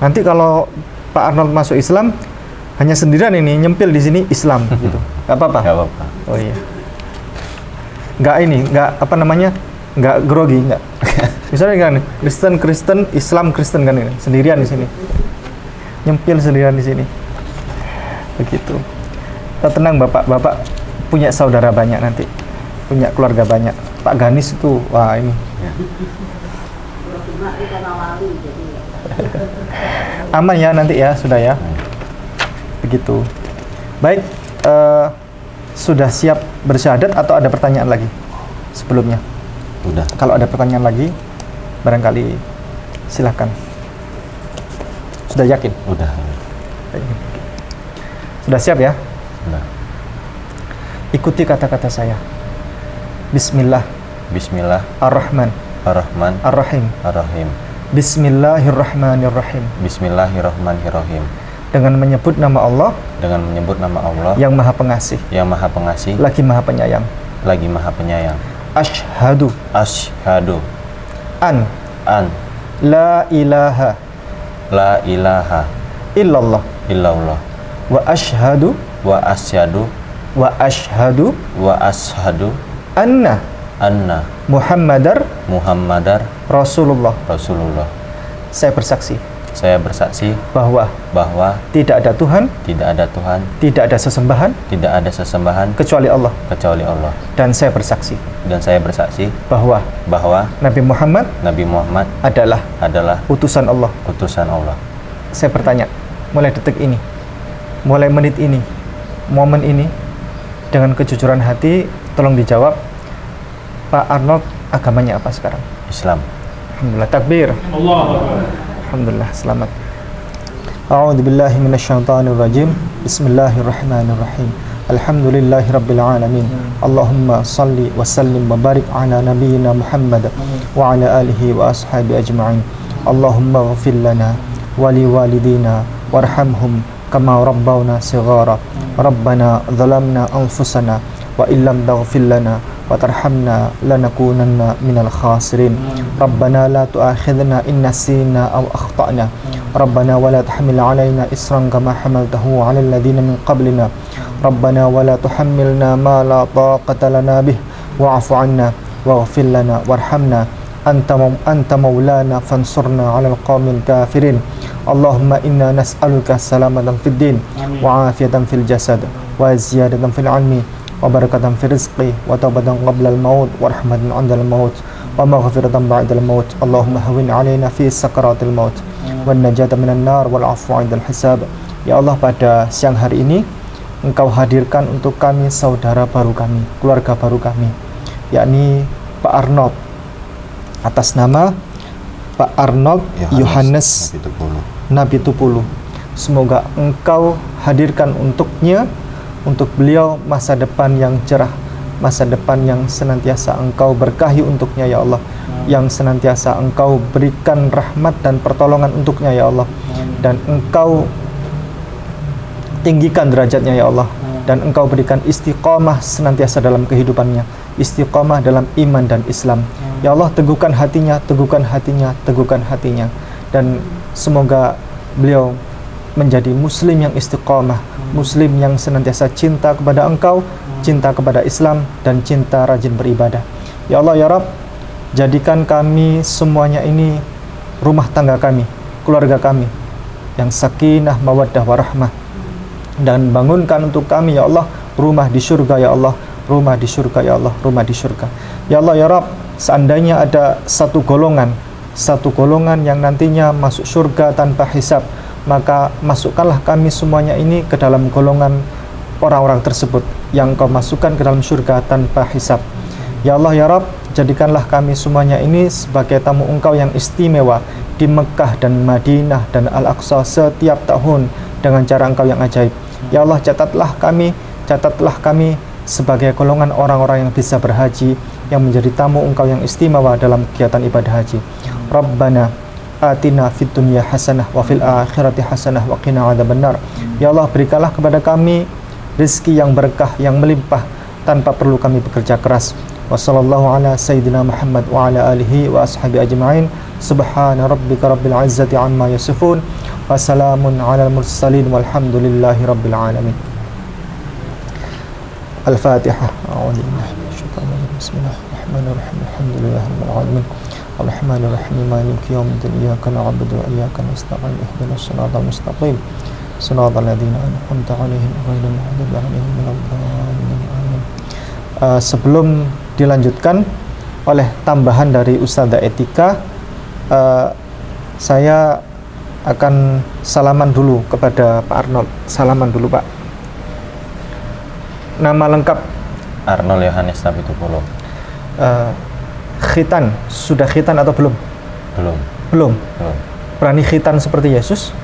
Nanti kalau Pak Arnold masuk Islam, hanya sendirian ini nyempil di sini Islam gitu. Gak apa-apa. Gak apa-apa. Oh iya. Nggak grogi, nggak. Misalnya kan Kristen, Islam Kristen kan ini, sendirian di sini. Nyempil sendirian di sini. Begitu. Tenang Bapak punya saudara banyak nanti. Punya keluarga banyak. Pak Ganis itu, wah ini. Aman ya nanti ya, sudah ya. Begitu. Baik, sudah siap bersyahadat atau ada pertanyaan lagi sebelumnya? Udah. Kalau ada pertanyaan lagi, barangkali silahkan. Sudah yakin? Udah. Sudah siap ya? Udah. Ikuti kata-kata saya. Bismillah Bismillah ar-Rahman ar-Rahman ar-Rahim. ar-Rahim. Bismillahirrahmanirrahim. Bismillahirrahmanirrahim. Dengan menyebut nama Allah Dengan menyebut nama Allah yang Maha Pengasih, yang Maha Pengasih, lagi Maha Penyayang. lagi Maha Penyayang. Asyhadu Asyhadu an an la ilaha la ilaha illallah illallah wa asyhadu wa asyhadu anna anna Muhammadar Muhammadar Rasulullah. Rasulullah. Saya bersaksi Saya bersaksi bahwa bahwa tidak ada Tuhan, tidak ada Tuhan, tidak ada sesembahan tidak ada sesembahan kecuali Allah. kecuali Allah. Dan saya bersaksi Dan saya bersaksi bahwa bahwa Nabi Muhammad Nabi Muhammad adalah adalah utusan Allah. utusan Allah. Saya bertanya, mulai detik ini, mulai menit ini, momen ini, dengan kejujuran hati, tolong dijawab, Pak Arnold agamanya apa sekarang? Islam. Alhamdulillah, takbir. Alhamdulillah, selamat. A'udzubillahi minasyaitonirrajim. Bismillahirrahmanirrahim. Alhamdulillahi rabbil alamin. Allahumma salli wa sallim wa barik ala nabiyyina Muhammad wa ala alihi wa ashabi ajma'in. Allahumma ighfir lana wa liwalidina warhamhum kama rabbawna shighara. Rabbana zalamna anfusana wa illam taghfir lana wa tarhamna lanakunanna minal khasirin. Rabbana la tu'akhidhna in nasina aw akhtana. Rabbana wa la tahmil 'alaina isran kama hamaltahu 'alal ladzina min qablina. Rabbana wa la tuhammilna ma la taqata lana bih wa'fu 'anna waghfir lana warhamna anta maulana fansurna 'alal qaumil kafirin. Allahumma inna nas'aluka salamatan fid din wa 'afiyatan fil jasad wa ziyadatan fil 'ilmi wa barakatan fil rizqi wa taubatan qabla al-maut wa rahmatan 'inda al-maut wa maghfiratan ba'da al-maut. Allahumma hawwin 'alaina fi sakaratil maut wan najata minan nar wal 'afwa 'inda al-hisab. Ya Allah, pada siang hari ini Engkau hadirkan untuk kami saudara baru kami, keluarga baru kami, yakni Pak Arnold, atas nama Pak Arnold Yohanes Nabi Tupulu. Semoga Engkau hadirkan untuknya, untuk beliau masa depan yang cerah, masa depan yang senantiasa Engkau berkahi untuknya ya Allah, yang senantiasa Engkau berikan rahmat dan pertolongan untuknya ya Allah, dan Engkau tinggikan derajatnya ya Allah, dan Engkau berikan istiqamah senantiasa dalam kehidupannya, istiqamah dalam iman dan Islam ya Allah. Teguhkan hatinya, teguhkan hatinya, teguhkan hatinya, dan semoga beliau menjadi muslim yang istiqomah, muslim yang senantiasa cinta kepada Engkau, cinta kepada Islam, dan cinta rajin beribadah. Ya Allah ya Rabb, jadikan kami semuanya ini rumah tangga kami, keluarga kami yang sakinah, mawaddah, warahmah, dan bangunkan untuk kami ya Allah rumah di surga ya Allah, rumah di surga ya Allah, rumah di surga. Ya Allah ya Rabb, seandainya ada satu golongan yang nantinya masuk surga tanpa hisab, maka masukkanlah kami semuanya ini ke dalam golongan orang-orang tersebut yang Kau masukkan ke dalam surga tanpa hisab. Ya Allah ya Rabb, jadikanlah kami semuanya ini sebagai tamu Engkau yang istimewa di Mekah dan Madinah dan Al-Aqsa setiap tahun dengan cara Engkau yang ajaib. Ya Allah, catatlah kami sebagai golongan orang-orang yang bisa berhaji, yang menjadi tamu Engkau yang istimewa dalam kegiatan ibadah haji. Rabbana atina fid dunya hasanah wa fil akhirati hasanah wa qina adzabannar. Ya Allah, berikanlah kepada kami rezeki yang berkah, yang melimpah tanpa perlu kami bekerja keras. Wa sallallahu ala sayyidina Muhammad wa ala alihi wa ashabi ajma'in. Subhana rabbika rabbil izzati amma yasifun wa salamun ala mursalin walhamdulillahi rabbil alamin. Al-Fatihah. Bismillahirrahmanirrahim. Alhamdulillahi rabbil alamin. Ar-Rahmanir-Rahim. Maliki yaumiddin. Iyyaka na'budu wa iyyaka nasta'in. Ihdinas siratal mustaqim. Siratal ladzina an'amta 'alaihim ghairil maghdubi 'alaihim waladdallin. Sebelum dilanjutkan oleh tambahan dari Ustadzah Etika, saya akan salaman dulu kepada Pak Arnold. Salaman dulu Pak. Nama lengkap Arnold Yohanes Tapitupulu. Khitan, sudah khitan atau belum? Belum. Berani khitan seperti Yesus?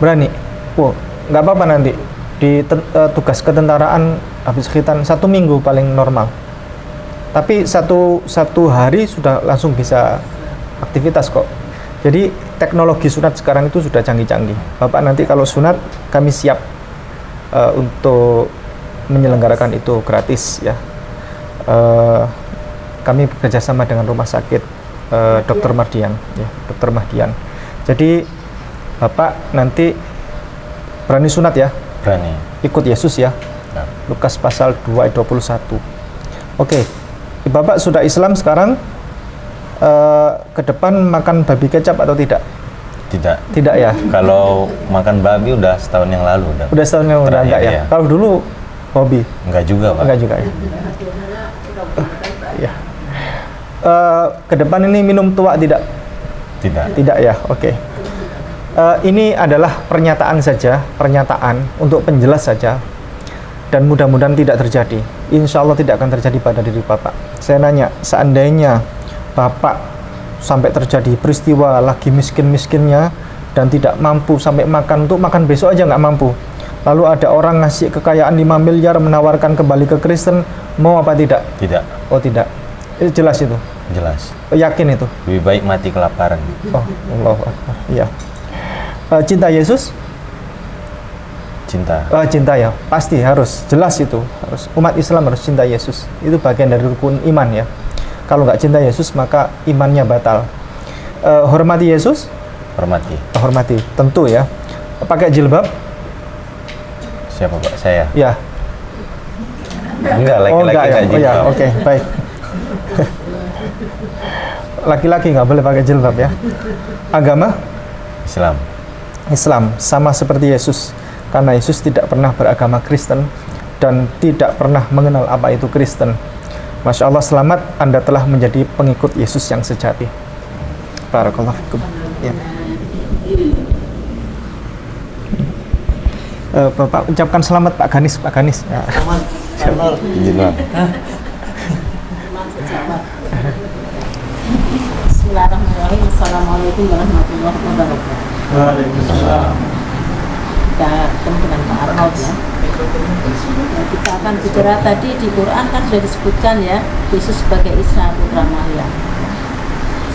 Berani. Wow, nggak apa-apa nanti di tugas ketentaraan habis khitan 1 minggu paling normal. Tapi satu hari sudah langsung bisa aktivitas kok. Jadi teknologi sunat sekarang itu sudah canggih-canggih. Bapak nanti kalau sunat kami siap untuk menyelenggarakan itu gratis ya. Kami bekerjasama dengan rumah sakit Dr. Mardian ya, Dr. Mardian. Jadi Bapak nanti berani sunat ya? Berani. Ikut Yesus ya? Ya. Lukas pasal 2 ayat 21. Oke. Bapak sudah Islam sekarang, ke depan makan babi kecap atau tidak? Tidak ya? Kalau makan babi udah setahun yang lalu. Udah setahun yang lalu enggak ya? Iya. Kalau dulu hobi? Enggak juga Pak. Enggak juga ya? Ya. Ke depan ini minum tua tidak? Tidak ya? Oke. Ini adalah pernyataan saja, pernyataan untuk penjelas saja, dan mudah-mudahan tidak terjadi. Insya Allah tidak akan terjadi pada diri Bapak. Saya nanya, seandainya Bapak sampai terjadi peristiwa lagi miskin-miskinnya dan tidak mampu sampai makan, untuk makan besok aja nggak mampu, lalu ada orang ngasih kekayaan 5 miliar menawarkan kembali ke Kristen, mau apa tidak? Tidak. Oh tidak. Jelas itu? Jelas. Yakin itu? Lebih baik mati kelaparan. Oh, Allahu Akbar. Iya. Cinta Yesus? Cinta ya, pasti harus, jelas itu, harus. Umat Islam harus cinta Yesus, itu bagian dari rukun iman ya. Kalau nggak cinta Yesus maka imannya batal. Hormati Yesus? Hormati, tentu ya. Pakai jilbab? Siapa Pak? Saya? Ya. Enggak, laki-laki enggak ya? jilbab. Oh ya, oke, baik. Laki-laki nggak boleh pakai jilbab ya. Agama? Islam, sama seperti Yesus. Karena Yesus tidak pernah beragama Kristen dan tidak pernah mengenal apa itu Kristen. Masya Allah, selamat, Anda telah menjadi pengikut Yesus yang sejati. Barakallahu fikum. Ya. Bapak ucapkan selamat Pak Ganis. Ya. Selamat. Bismillahirrahmanirrahim. Assalamualaikum warahmatullahi wabarakatuh. Waalaikumsalam. Kita ketemu dengan Pak Arnold ya. Kita akan bicara tadi di Quran kan sudah disebutkan ya, Yesus sebagai Isa putra Maria.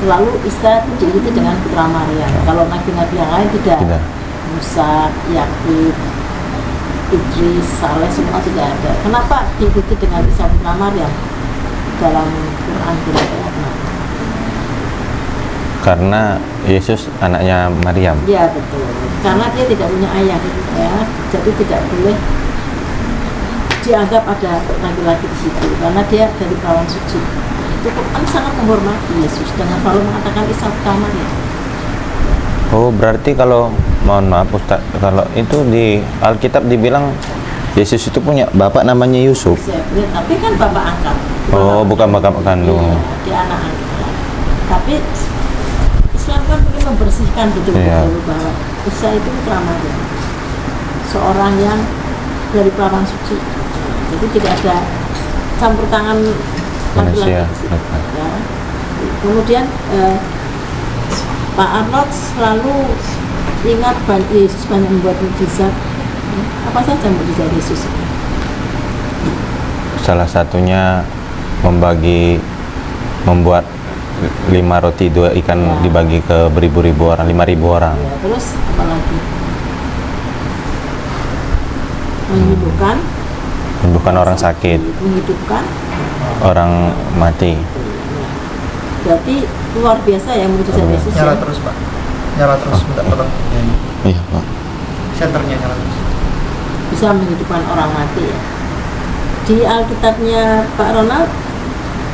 Selalu Isa diikuti dengan putra Maria. Kalau nabi-nabi yang lain tidak. Musa, Yakub, Idris, Saleh semua tidak ada. Kenapa diikuti dengan Isa putra Maria dalam Quran kira-kira? Karena Yesus anaknya Maryam. Ya betul. Karena dia tidak punya ayah, ya. Jadi tidak boleh dianggap ada laki-laki di situ. Karena dia dari perawan suci. Itu Quran sangat menghormati Yesus dengan selalu mengatakan Isa utamanya. Oh, berarti kalau mohon maaf Ustaz, kalau itu di Alkitab dibilang Yesus itu punya bapak namanya Yusuf. Ya, tapi kan bapak angkat. Oh, bukan bapak kandung. Iya, dia anak angkat. Tapi Islam kan ingin membersihkan betul-betul Iya. bahwa Isa itu putra Maryam, seorang yang dari perawan suci. Jadi tidak ada campur tangan Manusia. laki-laki di situ. Ya. Kemudian Pak Arnold selalu ingat Yesus banyak membuat mukjizat. Apa saja mukjizat Yesus? Salah satunya membuat 5 roti 2 ikan Ya. dibagi ke beribu-ribu orang, 5.000 orang. Ya, terus apa lagi? Menyembuhkan Orang sakit, menghidupkan. orang mati. Berarti luar biasa ya mukjizat Yesus ya. Nyala terus Pak, nyala terus, minta tolong. Iya, Pak. Senternya nyala terus. Bisa menghidupkan orang mati ya. Di Alkitabnya Pak Ronald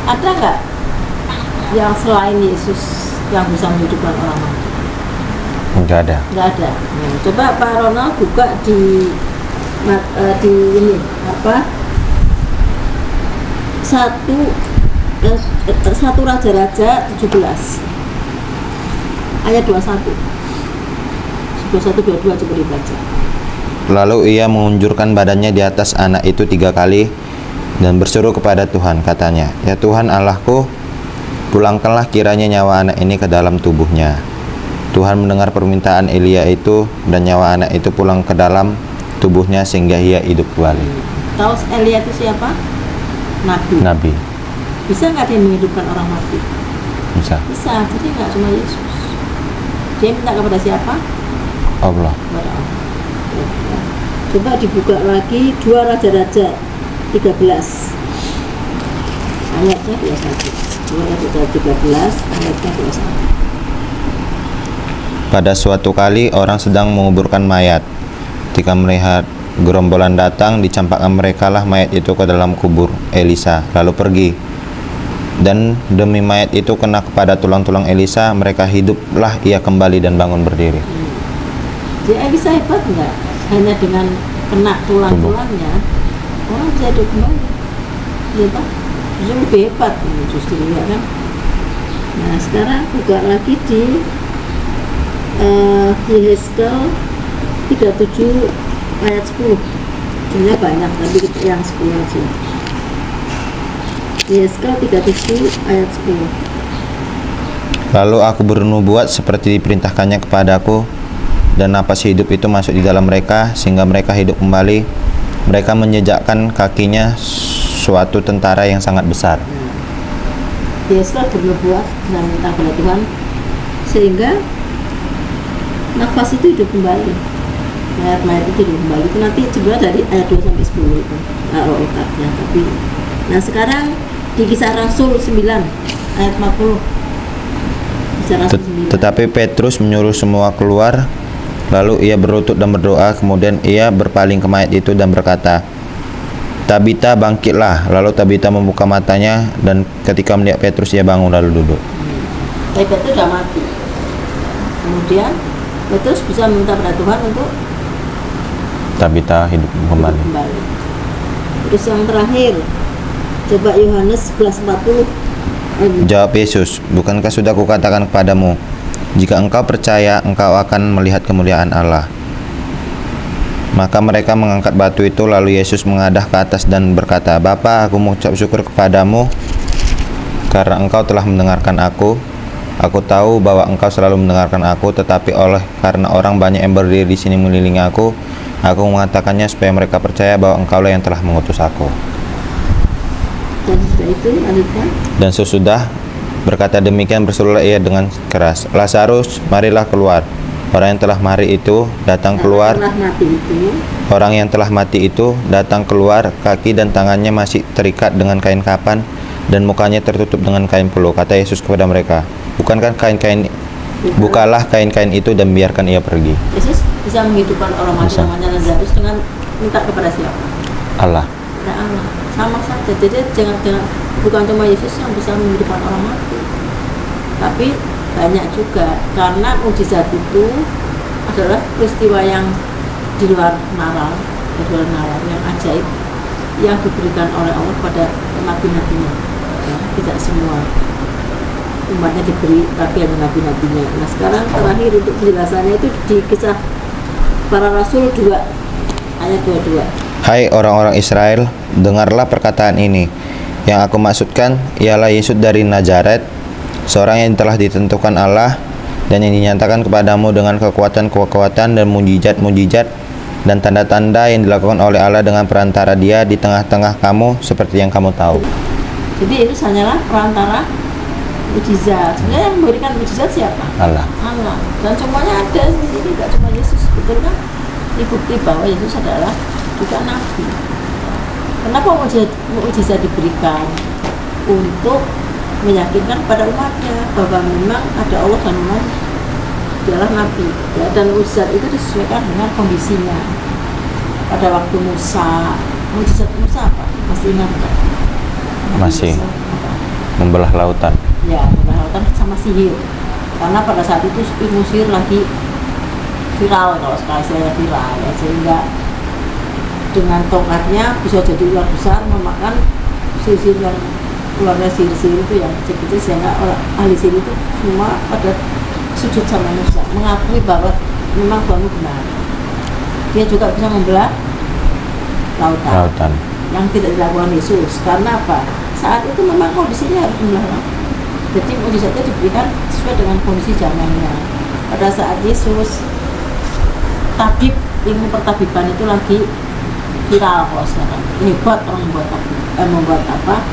ada nggak yang selain Yesus yang bisa menghidupkan orang mati? Enggak ada. Nggak ada. Nah, coba Pak Ronald buka di ini apa? Satu Raja-Raja 17 ayat 21. 21-22 coba dibaca. Lalu ia mengunjurkan badannya di atas anak itu 3 kali dan berseru kepada Tuhan, katanya, "Ya Tuhan Allahku, pulangkanlah kiranya nyawa anak ini ke dalam tubuhnya." Tuhan mendengar permintaan Elia itu dan nyawa anak itu pulang ke dalam tubuhnya sehingga ia hidup kembali. Tahu Elia itu siapa? Nabi. Nabi. Bisa nggak dia menghidupkan orang mati? Bisa. Bisa. Jadi nggak cuma Yesus. Dia minta kepada siapa? Allah. Kepada Allah. Ya. Coba dibuka lagi 2 Raja-Raja 13 ayatnya 21. 2 Raja-Raja 13 ayatnya 21. Pada suatu kali orang sedang menguburkan mayat. Ketika melihat gerombolan datang, dicampakkan merekalah mayat itu ke dalam kubur Elisa, lalu pergi. Dan demi mayat itu kena kepada tulang-tulang Elisa, mereka hiduplah ia kembali dan bangun berdiri. Jadi Elisa hebat nggak? Hanya dengan kena tulang-tulangnya orang bisa hidup kembali. Ya toh? Justru lebih hebat ini justru ya kan. Nah sekarang buka lagi di Yehezkel 37 ayat 10. Sebenarnya banyak tapi kita yang 10 aja. Yehezkel 37 ayat 10. Lalu aku bernubuat seperti diperintahkannya kepadaku, dan napas hidup itu masuk di dalam mereka sehingga mereka hidup kembali. Mereka menjejakkan kakinya suatu tentara yang sangat besar. Yehezkel bernubuat dan minta kepada Tuhan sehingga nafas itu hidup kembali, mayat-mayat itu hidup kembali. Itu nanti sebenarnya dari ayat 2 sampai 10 itu lengkapnya. Tapi nah sekarang di Kisah Rasul 9 ayat 40. Kisah Rasul 9. Tetapi Petrus menyuruh semua keluar, lalu ia berlutut dan berdoa. Kemudian ia berpaling ke mayat itu dan berkata, "Tabita, bangkitlah." Lalu Tabita membuka matanya, dan ketika melihat Petrus ia bangun lalu duduk. Petrus itu sudah mati. Kemudian Petrus bisa minta pada Tuhan untuk Tabita hidup kembali. Terus yang terakhir, coba Yohanes 11:40. Jawab Yesus, "Bukankah sudah kukatakan kepadamu, jika engkau percaya, engkau akan melihat kemuliaan Allah?" Maka mereka mengangkat batu itu, lalu Yesus mengadah ke atas dan berkata, "Bapa, aku mengucap syukur kepadamu karena engkau telah mendengarkan aku. Aku tahu bahwa engkau selalu mendengarkan aku, tetapi oleh karena orang banyak yang berdiri di sini mengelilingi aku mengatakannya supaya mereka percaya bahwa engkaulah yang telah mengutus aku." Dan sesudah itu lanjutkan. Dan sesudah berkata demikian, berserulah ia dengan keras, "Lazarus, marilah keluar." Orang yang telah mati itu datang keluar. Orang yang telah mati itu datang keluar, kaki dan tangannya masih terikat dengan kain kapan dan mukanya tertutup dengan kain peluh. Kata Yesus kepada mereka, "Bukankah kain-kain Bukalah kain-kain itu dan biarkan ia pergi. Yesus bisa menghidupkan orang mati Bisa. namanya Lazarus dengan minta kepada siapa? Allah. Kepada Allah. Sama saja. Jadi jangan bukan cuma Yesus yang bisa menghidupkan orang mati, tapi banyak juga, karena mukjizat itu adalah peristiwa yang di luar nalar, yang ajaib, yang diberikan oleh Allah pada nabi-nabinya. Ya, tidak semua umatnya diberi, tapi ada nabi-nabinya. Nah sekarang terakhir untuk penjelasannya itu di Kisah Para Rasul 2 ayat 22. Hai orang-orang Israel, dengarlah perkataan ini. Yang aku maksudkan ialah Yesus dari Nazaret, seorang yang telah ditentukan Allah dan yang dinyatakan kepadamu dengan kekuatan-kekuatan dan mujizat-mujizat dan tanda-tanda yang dilakukan oleh Allah dengan perantara Dia di tengah-tengah kamu seperti yang kamu tahu. Jadi itu hanyalah perantara mujizat. Sebenarnya yang memberikan mujizat siapa? Allah. Allah. Dan semuanya ada di sini, tidak cuma Yesus, betul kan? Ini bukti bahwa Yesus adalah juga nabi. Kenapa mujizat diberikan? Untuk meyakinkan pada umatnya bahwa memang ada Allah dan memang dialah nabi. Ya, dan mujizat itu disesuaikan dengan kondisinya. Pada waktu Musa, mujizat Musa apa? Masih ingat nggak? Masih. Musa apa? Membelah lautan. Ya, membelah lautan sama sihir. Karena pada saat itu ilmu sihir lagi viral, kalau sekali saya viral ya, sehingga dengan tongkatnya bisa jadi ular besar memakan sihir yang keluarnya sihir-sihir itu yang kecil-kecil, sehingga ahli sihir itu semua pada sujud sama Musa, mengakui bahwa memang Tuhanmu benar. Dia juga bisa membelah lautan yang tidak dilakukan Yesus. Karena apa? Saat itu memang kondisinya harus membelah lautan. Jadi mujizatnya diberikan sesuai dengan kondisi zamannya. Pada saat Yesus, tabib, ilmu pertabiban itu lagi viral kalau sekarang. Hebat orang membuat apa?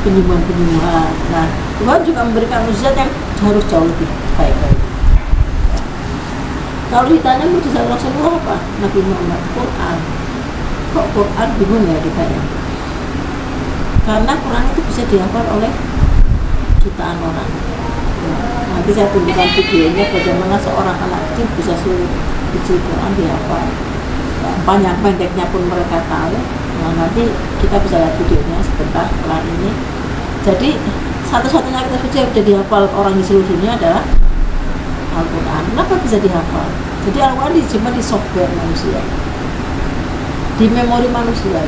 Penyembuhan. Nah, Tuhan juga memberikan mujizat yang harus jauh lebih baik dari itu. Kalau ditanya mujizat Rasulullah apa? Nabi Muhammad, Quran. Kok Quran bingung ya ditanya? Karena Quran itu bisa dihafal oleh jutaan orang. Nanti saya tunjukkan videonya bagaimana seorang anak kecil bisa suruh Quran dihafal. Banyak pendeknya pun mereka tahu. Nah, nanti kita bisa lihat videonya sebentar setelah ini. Jadi satu-satunya kitab suci yang bisa dihafal orang di seluruh dunia adalah Al-Quran. Kenapa bisa dihafal? Jadi Al-Quran cuma di software manusia, di memori manusia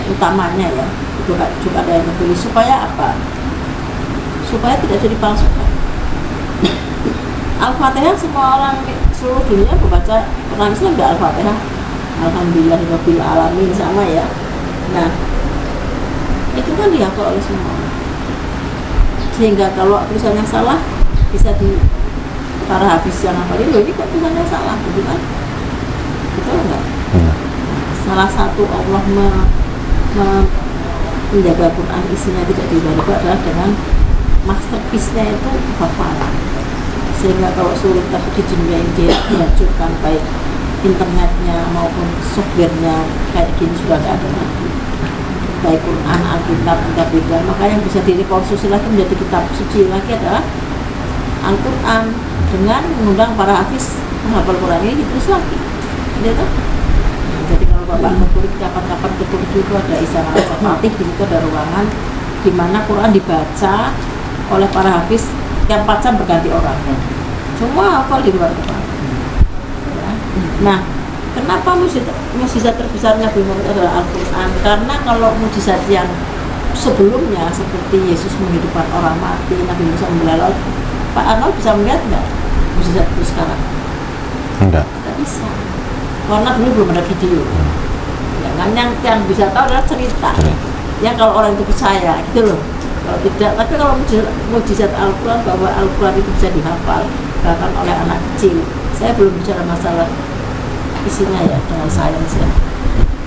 utamanya ya. Itu juga ada yang ditulis supaya apa? Supaya tidak jadi dipalsukan. Al-Fatihah semua orang seluruh dunia membaca, orang Islam tidak Al-Fatihah. Alhamdulillahirabbil alamin sama ya. Nah, itu kan dihafal oleh semua orang. Sehingga kalau tulisannya salah bisa di para habis yang hafal ini kok tulisannya salah, gitu kan? Betul enggak? Salah satu Allah menjaga Quran isinya tidak diubah adalah dengan masterpiece-nya itu hafalan. Sehingga kalau suruh kita dunia ini dihancurkan baik internetnya maupun softwarenya kayak gini sudah tidak ada lagi. Baik Quran, Alkitab, kitab beda. Maka yang bisa direkonstruksi lagi menjadi kitab suci lagi adalah Al-Quran, dengan mengundang para hafiz menghafal Quran ini ditulis lagi. Gitu? Jadi kalau Bapak ke kapan-kapan ke Turki itu ada Istana Al-Fatih, di situ ada ruangan di mana Quran dibaca oleh para hafiz yang 4 jam berganti orang. Semua hafal di luar kepala. Ya. Nah, kenapa mukjizat terbesarnya Nabi Muhammad adalah Al-Quran? Karena kalau mukjizat yang sebelumnya seperti Yesus menghidupkan orang mati, Nabi Musa membelah laut, Pak Arnold bisa melihat nggak mukjizat itu sekarang? Enggak. Tidak bisa. Karena dulu belum ada video. Ya, kan yang bisa tahu adalah cerita. Yang kalau orang itu percaya, gitu loh. Kalau tidak, tapi kalau mukjizat Al-Quran, bahwa Al-Quran itu bisa dihafal bahkan oleh anak kecil. Saya belum bicara masalah isinya ya, dengan sains ya,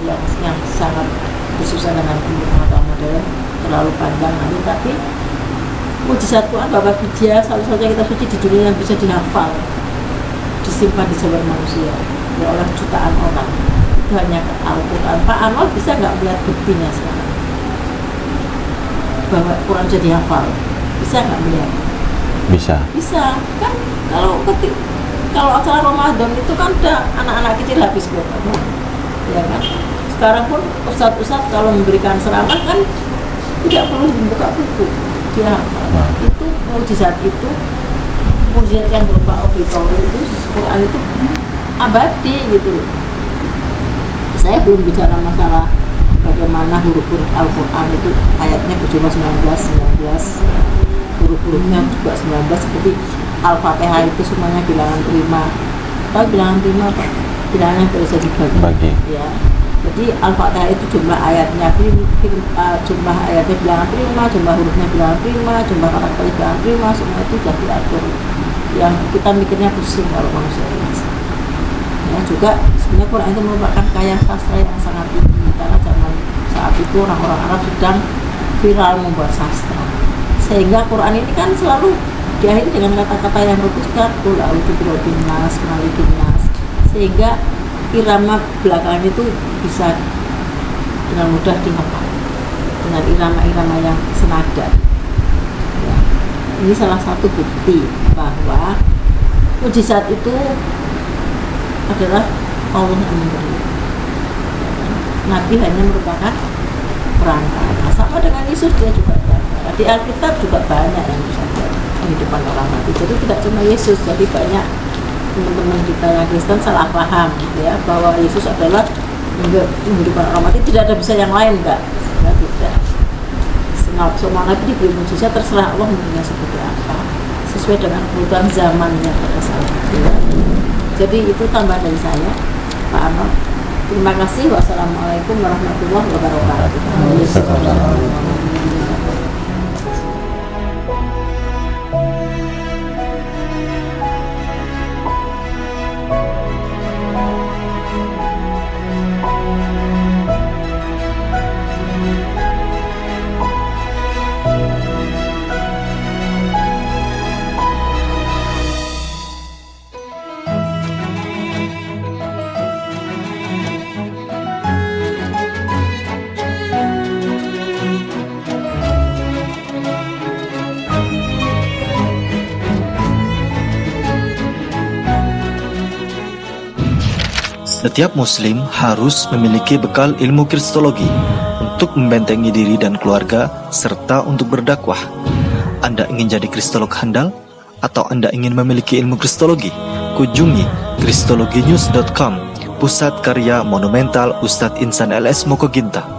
yang sangat bersusah dengan pengetahuan modern, terlalu panjang nanti. Tapi mukjizat Quran bahwa dia satu-satunya kitab suci di dunia yang bisa dihafal, disimpan di seluruh manusia ya, oleh jutaan orang. Itu hanya Al-Quran. Pak Arnold bisa nggak melihat buktinya sekarang bahwa Quran bisa dihafal? Bisa nggak melihat? Bisa. Bisa kan, kalau acara Ramadan itu kan udah anak-anak kecil habis kuota, ya kan. Sekarang pun ustadz-ustadz kalau memberikan ceramah kan tidak perlu membuka buku, dia hafal. Itu mukjizat yang berupa auditori itu, Quran itu abadi gitu. Saya belum bicara masalah bagaimana huruf-huruf Al-Quran itu ayatnya berjumlah 19, huruf-hurufnya juga 19, seperti Al-Fatihah itu semuanya bilangan prima. Tahu bilangan prima apa? Bilangan yang bisa dibagi. Ya. Jadi Al-Fatihah itu jumlah ayatnya jumlah ayatnya bilangan prima, jumlah hurufnya bilangan prima, jumlah karakter bilangan prima, semua itu sudah diatur. Yang kita mikirnya pusing kalau manusia ini. Ya, juga sebenarnya Quran itu merupakan kaya sastra yang sangat tinggi, karena zaman saat itu orang-orang Arab sedang viral membuat sastra, sehingga Quran ini kan selalu diakhiri dengan kata-kata yang rebuskan, qul a'udzu birabbin nas, malikin nas, sehingga irama belakangan itu bisa dengan mudah dihafal dengan irama-irama yang senada. Ya. Ini salah satu bukti bahwa mukjizat itu adalah Allah yang memberi. Nabi hanya merupakan perantara. Nah, sama dengan Yesus, dia juga perantara. Di Alkitab juga banyak yang bisa kehidupan orang mati. Jadi tidak cuma Yesus, jadi banyak teman-teman kita yang Kristen salah paham ya, bahwa Yesus adalah kehidupan orang mati, tidak ada bisa yang lain, enggak. Tidak. Semua Nabi diberi mukjizat, terserah Allah memberinya seperti apa, sesuai dengan kebutuhan zamannya pada saat itu. Jadi itu tambahan dari saya, Pak Arnold. Terima kasih. Wassalamualaikum warahmatullahi wabarakatuh. Setiap muslim harus memiliki bekal ilmu kristologi untuk membentengi diri dan keluarga serta untuk berdakwah. Anda ingin jadi kristolog handal atau Anda ingin memiliki ilmu kristologi? Kunjungi kristologinews.com, pusat karya monumental Ustadz Insan LS Mokoginta.